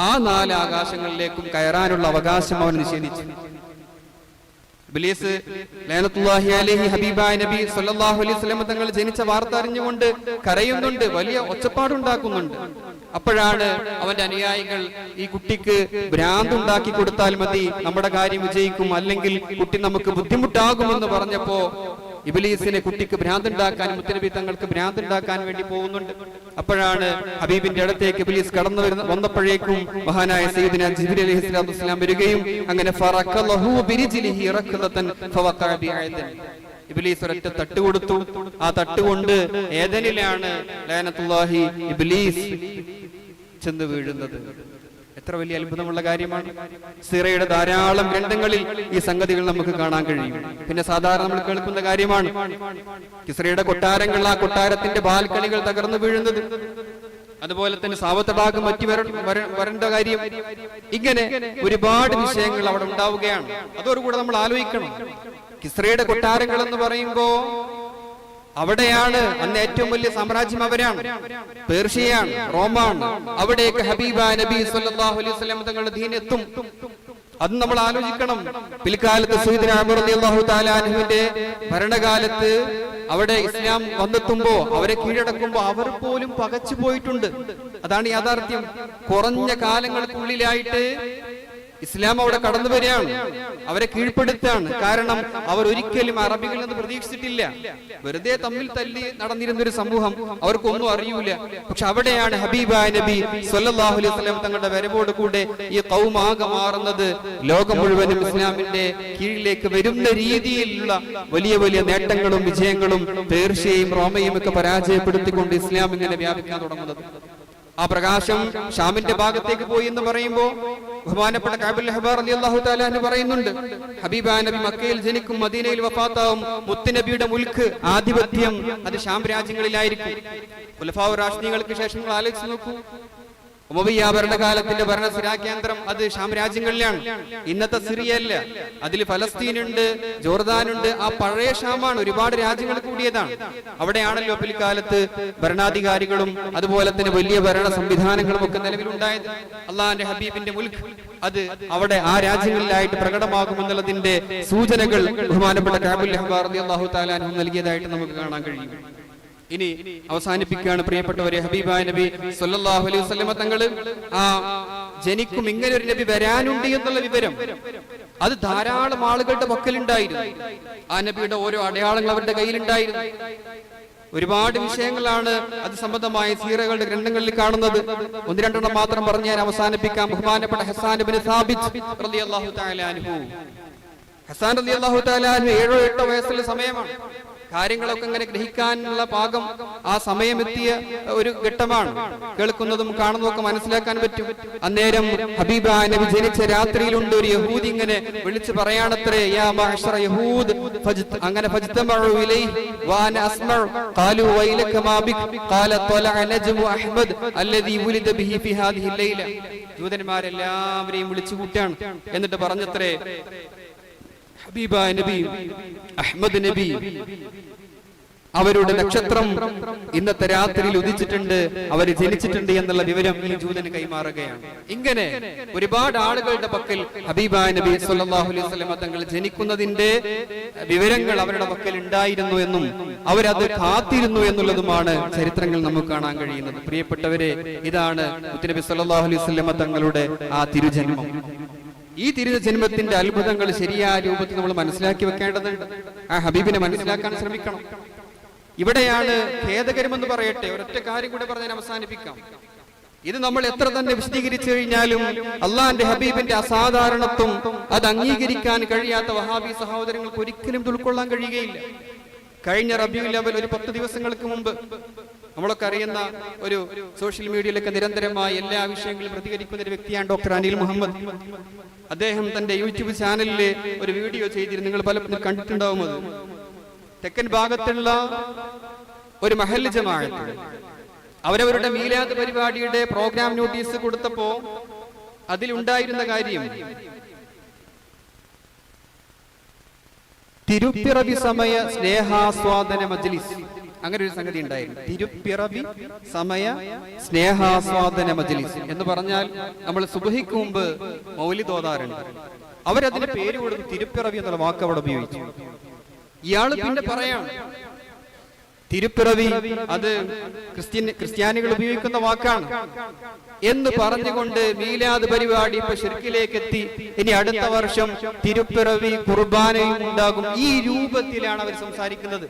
ആ 4 ആകാശങ്ങളിലേക്കും കയറാനുള്ള അവകാശം അവൻ നിഷേധിച്ചു. ഇബ്ലീസ് ലഅനത്തുല്ലാഹി അലൈഹി ഹബീബായ നബി സല്ലല്ലാഹു അലൈഹി വസല്ലം തങ്ങൾ ജനിച്ച വാർത്ത അറിഞ്ഞുകൊണ്ട് കരയുന്നുണ്ട്, വലിയ ഒച്ചപ്പാടുണ്ടാക്കുന്നുണ്ട്. അപ്പോഴാണ് അവന്റെ അനുയായികൾ ഈ കുട്ടിക്ക് ഭ്രാന്തുണ്ടാക്കി കൊടുത്താൽ മതി, നമ്മുടെ കാര്യം വിജയിക്കും, അല്ലെങ്കിൽ കുട്ടി നമുക്ക് ബുദ്ധിമുട്ടാകുമെന്ന് പറഞ്ഞപ്പോ ഇബ്ലീസിനെ കുട്ടിക്ക് ഭ്രാന്തുണ്ടാക്കാൻ, മുത്തനബി തങ്ങൾക്ക് ഭ്രാന്തുണ്ടാക്കാൻ വേണ്ടി പോകുന്നുണ്ട്. അപ്പോഴാണ് ഹബീബിന്റെ അടുത്തേക്ക് ഇബ്ലീസ് കടന്നു വന്നപ്പോഴേക്കും മഹാനായ സയ്യിദുനാ ജിബ്രീൽ അലൈഹിസ്സലാത്തു വസ്സലാം വരികയും അങ്ങനെ ഫറഖലഹു ബിരിജ്ലിഹി റഖദതൻ ഫവഖഅ ബിഅദൻ, ഇബ്ലീസ് ഒരൊറ്റ തട്ട് കൊടുത്തു. ആ തട്ടുകൊണ്ട് ഏദനിലാണ് ലഅനത്തുല്ലാഹി ഇബ്ലീസ് ചെന്ന് വീഴുന്നത്. എത്ര വലിയ അത്ഭുതമുള്ള കാര്യമാണ്. സിറയുടെ ധാരാളം ഗ്രന്ഥങ്ങളിൽ ഈ സംഗതികൾ നമുക്ക് കാണാൻ കഴിയും. പിന്നെ സാധാരണ നമ്മൾ കേൾക്കുന്ന കാര്യമാണ് കിസ്രയുടെ കൊട്ടാരങ്ങൾ, ആ കൊട്ടാരത്തിന്റെ ബാൽക്കണികൾ തകർന്നു വീഴുന്നത്, അതുപോലെ തന്നെ സാവത്തടാകം മറ്റു വരേണ്ട കാര്യം. ഇങ്ങനെ ഒരുപാട് വിഷയങ്ങൾ അവിടെ ഉണ്ടാവുകയാണ്. അതോടുകൂടെ നമ്മൾ ആലോചിക്കണം, കിസ്രയുടെ കൊട്ടാരങ്ങൾ എന്ന് പറയുമ്പോ അവിടെയാണ് അന്ന് ഏറ്റവും വലിയ സാമ്രാജ്യം അവരാണ്, പേർഷ്യയാണ്, റോമാണ്. അവിടേക്ക് ഹബീബായ നബി സല്ലല്ലാഹു അലൈഹി വസല്ലം തങ്ങളുടെ ദീൻ എത്തും. അത് നമ്മൾ ആലോചിക്കണം. പിൽക്കാലത്ത് സയ്യിദുനാ ഉമർ റളിയല്ലാഹു തആല അൻഹുവിന്റെ ഭരണകാലത്ത് അവിടെ ഇസ്ലാം വന്നെത്തുമ്പോ, അവരെ കീഴടക്കുമ്പോ അവർ പോലും പകച്ചു പോയിട്ടുണ്ട്. അതാണ് യാഥാർത്ഥ്യം. കുറഞ്ഞ കാലങ്ങൾക്കുള്ളിലായിട്ട് ഇസ്ലാം അവിടെ കടന്നു വരികയാണ്, അവരെ കീഴ്പ്പെടുത്താണ്. കാരണം അവർ ഒരിക്കലും അറബികളിൽ നിന്ന് പ്രതീക്ഷിച്ചിട്ടില്ല. വെറുതെ തമ്മിൽ തല്ലി നടന്നിരുന്ന ഒരു സമൂഹം, അവർക്കൊന്നും അറിയൂല. പക്ഷെ അവിടെയാണ് ഹബീബായ നബി സല്ലല്ലാഹു അലൈഹി വസല്ലം തങ്ങളുടെ വരവോട് കൂടെ ഈ ഖൗമാകെ മാറുന്നത്. ലോകം മുഴുവനും ഇസ്ലാമിന്റെ കീഴിലേക്ക് വരുന്ന രീതിയിലുള്ള വലിയ വലിയ നേട്ടങ്ങളും വിജയങ്ങളും പേർഷ്യയും റോമയും ഒക്കെ പരാജയപ്പെടുത്തിക്കൊണ്ട് ഇസ്ലാം ഇങ്ങനെ വ്യാപിക്കാൻ തുടങ്ങുന്നത്. ആ പ്രകാശം ഷാമിന്റെ ഭാഗത്തേക്ക് പോയി എന്ന് പറയുമ്പോൾ ബഹുമാനപ്പെട്ട കഅബുൽ അഹ്ബാർ റളിയല്ലാഹു തആല അൻഹു പറയുന്നുണ്ട്, ഹബീബായ നബി മക്കയിൽ ജനിക്കും, മദീനയിൽ വഫാത്താവും. മുത്തുനബിയുടെ മുൽക്ക്, ആധിപത്യം അത് ഷാം രാജ്യങ്ങളിലായിരിക്കും. ഖുലഫാഉർ റാഷിദീങ്ങൾക്ക് ശേഷം നിങ്ങൾ ആലോചിച്ച് നോക്കൂ, ഉമയ്യ ഭരണകാലത്തിന്റെ ഭരണസിരാ കേന്ദ്രം അത് ഷാം രാജ്യങ്ങളിലാണ്. ഇന്നത്തെ സിറിയല്ല, അതിൽ ഫലസ്തീനുണ്ട്, ജോർദാനുണ്ട്. ആ പഴയ ഷാമാണ്, ഒരുപാട് രാജ്യങ്ങൾ കൂടിയതാണ്. അവിടെയാണല്ലോ പിൽക്കാലത്ത് ഭരണാധികാരികളും അതുപോലെ തന്നെ വലിയ ഭരണ സംവിധാനങ്ങളും ഒക്കെ നിലവിലുണ്ടായത്. അള്ളാഹിന്റെ ഹബീബിന്റെ മുൽക്ക് അത് അവിടെ ആ രാജ്യങ്ങളിലായിട്ട് പ്രകടമാകുമെന്നുള്ളതിന്റെ സൂചനകൾ ബഹുമാനപ്പെട്ട കഅബുൽ അഹ്ബാർ റളിയല്ലാഹു തആല അൻഹു നൽകിയതായിട്ട് നമുക്ക് കാണാൻ കഴിയും. ഇനി അവസാനിപ്പിക്കുകയാണ് പ്രിയപ്പെട്ടവരെ. ഹബീബായ നബി സല്ലല്ലാഹു അലൈഹി വസല്ലം തങ്ങള് ആ ജനിക്കും, ഇങ്ങനെ ഒരു നബി വരാനുണ്ട് എന്നുള്ള വിവരം അത് ധാരാളം ആളുകളുടെ പക്കലുണ്ടായിരുന്നു. ആ നബിയുടെ ഓരോ അടയാളങ്ങൾ അവരുടെ കയ്യിലുണ്ടായിരുന്നു. ഒരുപാട് വിഷയങ്ങളാണ് അത് സംബന്ധമായ സീറകളുടെ ഗ്രന്ഥങ്ങളിൽ കാണുന്നത്. ഒന്ന് രണ്ടെണ്ണം മാത്രം പറഞ്ഞ് ഞാൻ അവസാനിപ്പിക്കാം. ബഹുമാനപ്പെട്ട ഹസ്സാൻ ഇബ്നു സാബിത്ത് റളിയല്ലാഹു തആല അൻഹു, ഹസ്സാൻ റളിയല്ലാഹു തആല അൻഹു 7-8 വയസ്സുള്ള സമയമാണ്. കാര്യങ്ങളൊക്കെ ഇങ്ങനെ ഗ്രഹിക്കാനുള്ള പാകം ആ സമയമെത്തിയ ഒരു ഘട്ടമാണ്. കേൾക്കുന്നതും കാണുന്നതൊക്കെ മനസ്സിലാക്കാൻ പറ്റും. അന്നേരം ഹബീബായ നബി ജനിച്ച രാത്രിയിലുണ്ട് ഒരു യഹൂദി ഇങ്ങനെ വിളിച്ചു പറയാണത്രേ, യാ മഅ്ശറ യഹൂദ് അങ്ങനെ ഫജ്തമഉ ഇലൈഹി വഅന അസ്മഉ ഖാലു വൈലക മാ ബിക് ഖാല ത്വലഅ നജ്മു അഹ്മദ് അല്ലദീ വുലിദ ബിഹി ഫി ഹാദിഹി ലൈല. ജൂതന്മാരെല്ലാവരെയും വിളിച്ചു കൂട്ടാണ്. എന്നിട്ട് പറഞ്ഞത്രേ, ഹബീബായ നബി അഹ്മദ് നബി അവരുടെ നക്ഷത്രം ഇന്നത്തെ രാത്രിയിൽ ഉദിച്ചിട്ടുണ്ട്, അവർ ജനിച്ചിട്ടുണ്ട് എന്നുള്ള വിവരം ഈ ജൂതന് കൈമാറുകയാണ്. ഇങ്ങനെ ഒരുപാട് ആളുകളുടെ പക്കൽ ഹബീബായ നബി സല്ലല്ലാഹു അലൈഹി വസല്ലം തങ്ങൾ ജനിക്കുന്നതിന്റെ വിവരങ്ങൾ അവരുടെ പക്കൽ ഉണ്ടായിരുന്നു എന്നും അവരത് കാത്തിരുന്നു എന്നുള്ളതുമാണ് ചരിത്രങ്ങൾ നമുക്ക് കാണാൻ കഴിയുന്നത്. പ്രിയപ്പെട്ടവരെ, ഇതാണ് മുത്തുനബി സല്ലല്ലാഹു അലൈഹി വസല്ലം തങ്ങളുടെ ആ തിരുജന്മം. ഈ തിരുജന്മത്തിന്റെ അത്ഭുതങ്ങൾ ശരിയായ രൂപത്തിൽ നമ്മൾ മനസ്സിലാക്കി വെക്കേണ്ടതുണ്ട്. ആ ഹബീബിനെ മനസ്സിലാക്കാൻ ശ്രമിക്കണം. ഇവിടെയാണ് ഖേദകരമെന്ന് പറയട്ടെ, ഒരൊറ്റ കാര്യം കൂടെ പറഞ്ഞ് അവസാനിപ്പിക്കാം. ഇത് നമ്മൾ എത്ര തന്നെ വിശദീകരിച്ചു കഴിഞ്ഞാലും അള്ളാഹിന്റെ ഹബീബിന്റെ അസാധാരണത്വം അത് അംഗീകരിക്കാൻ കഴിയാത്ത വഹാബി സഹോദരങ്ങൾക്ക് ഒരിക്കലും ഉൾക്കൊള്ളാൻ കഴിയുകയില്ല. കഴിഞ്ഞ റബീഉൽ അവ്വൽ ഒരു 10 ദിവസങ്ങൾക്ക് മുമ്പ് നമ്മളൊക്കെ അറിയുന്ന ഒരു സോഷ്യൽ മീഡിയയിലൊക്കെ നിരന്തരമായി എല്ലാ വിഷയങ്ങളും പ്രതികരിക്കുന്ന ഒരു വ്യക്തിയാണ് ഡോക്ടർ അനിൽ മുഹമ്മദ്. അദ്ദേഹം തന്റെ യൂട്യൂബ് ചാനലിൽ ഒരു വീഡിയോ ചെയ്തിരുന്നു, നിങ്ങൾ പലപ്പോഴും കണ്ടിട്ടുണ്ടാവും. അത് തെക്കൻ ഭാഗത്തുള്ള ഒരു മഹല്ല് ജമാഅത്ത് അവരവരുടെ മീലാദ് പരിപാടിയുടെ പ്രോഗ്രാം നോട്ടീസ് കൊടുത്തപ്പോ അതിലുണ്ടായിരുന്ന കാര്യം തിരുപ്പിറവി സമയ സ്നേഹാസ്വാദന മജ്ലിസ്, അങ്ങനെ ഒരു സംഗതി ഉണ്ടായിരുന്നു. തിരുപ്പിറവി സമയ സ്നേഹാസ്വാദന മജ്ലിസ് എന്ന് പറഞ്ഞാൽ നമ്മൾ സുബ്ഹിക്ക് മുമ്പ് മൗലിദ് ഓതാറുണ്ട്. അവരതിന് പേര് കൊടുത്ത് തിരുപ്പിറവി എന്നുള്ള വാക്ക് അവിടെ ഉപയോഗിച്ചു. ഇയാള് പിന്നെ പറയാണ് തിരുപ്പിറവി അത് ക്രിസ്ത്യാനികൾ ഉപയോഗിക്കുന്ന വാക്കാണ് എന്ന് പറഞ്ഞുകൊണ്ട് മീലാദ് പരിപാടി ഇപ്പൊ ശിർക്കിലേക്ക് എത്തി. ഇനി അടുത്ത വർഷം തിരുപ്പിറവി കുർബാനയും ഉണ്ടാകും. ഈ രൂപത്തിലാണ് അവർ സംസാരിക്കുന്നത്.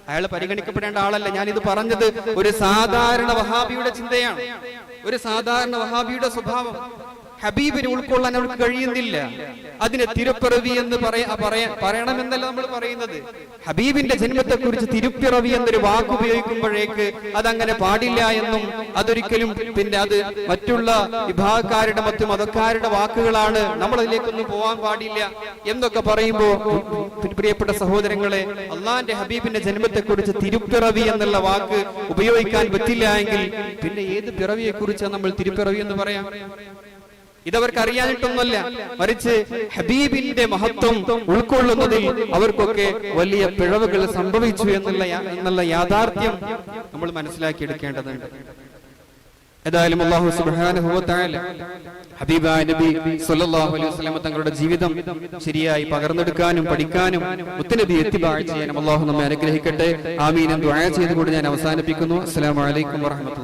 അയാൾ പരിഗണിക്കപ്പെടേണ്ട ആളല്ല. ഞാനിത് പറഞ്ഞത് ഒരു സാധാരണ വഹാബിയുടെ ചിന്തയാണ്, ഒരു സാധാരണ വഹാബിയുടെ സ്വഭാവം. ഹബീബിനെ ഉൾക്കൊള്ളാൻ അവർക്ക് കഴിയുന്നില്ല. അതിനെ തിരുപ്പിറവി എന്ന് പറയണമെന്നല്ല നമ്മൾ പറയുന്നത്. ഹബീബിന്റെ ജന്മത്തെ കുറിച്ച് തിരുപ്പിറവി എന്നൊരു വാക്ക് ഉപയോഗിക്കുമ്പോഴേക്ക് അതങ്ങനെ പാടില്ല എന്നും അതൊരിക്കലും പിന്നെ അത് മറ്റുള്ള വിഭാഗക്കാരുടെ മറ്റു മതക്കാരുടെ വാക്കുകളാണ്, നമ്മൾ അതിലേക്കൊന്നും പോവാൻ പാടില്ല എന്നൊക്കെ പറയുമ്പോ പ്രിയപ്പെട്ട സഹോദരങ്ങളെ, അള്ളാഹിന്റെ ഹബീബിന്റെ ജന്മത്തെ കുറിച്ച് തിരുപ്പിറവി എന്നുള്ള വാക്ക് ഉപയോഗിക്കാൻ പറ്റില്ല എങ്കിൽ പിന്നെ ഏത് പിറവിയെ കുറിച്ചാണ് നമ്മൾ തിരുപ്പിറവി എന്ന് പറയാം? ഇതവർക്ക് അറിയാനിട്ടൊന്നുമല്ല, മറിച്ച് ഹബീബിന്റെ മഹത്വം ഉൾക്കൊള്ളുന്നതിൽ അവർക്കൊക്കെ വലിയ പിഴവുകൾ സംഭവിച്ചു എന്നുള്ള യാഥാർത്ഥ്യം നമ്മൾ മനസ്സിലാക്കിയെടുക്കേണ്ടതുണ്ട്. ഏതായാലും അല്ലാഹു സുബ്ഹാനഹു വ തആല ഹബീബായ നബി സല്ലല്ലാഹു അലൈഹി വസല്ലം തങ്ങളുടെ ജീവിതം ശരിയായി പകർന്നെടുക്കാനും പഠിക്കാനും മുത്തുനബി ഇത്തിബാഅ് ചെയ്യാനും അല്ലാഹു നമ്മെ അനുഗ്രഹിക്കട്ടെ. ആമീൻ എന്ന് ദുആ ചെയ്തുകൊണ്ട് ഞാൻ അവസാനിപ്പിക്കുന്നു. അസ്സലാമു അലൈക്കും വറഹ്മത്തുള്ളാഹി.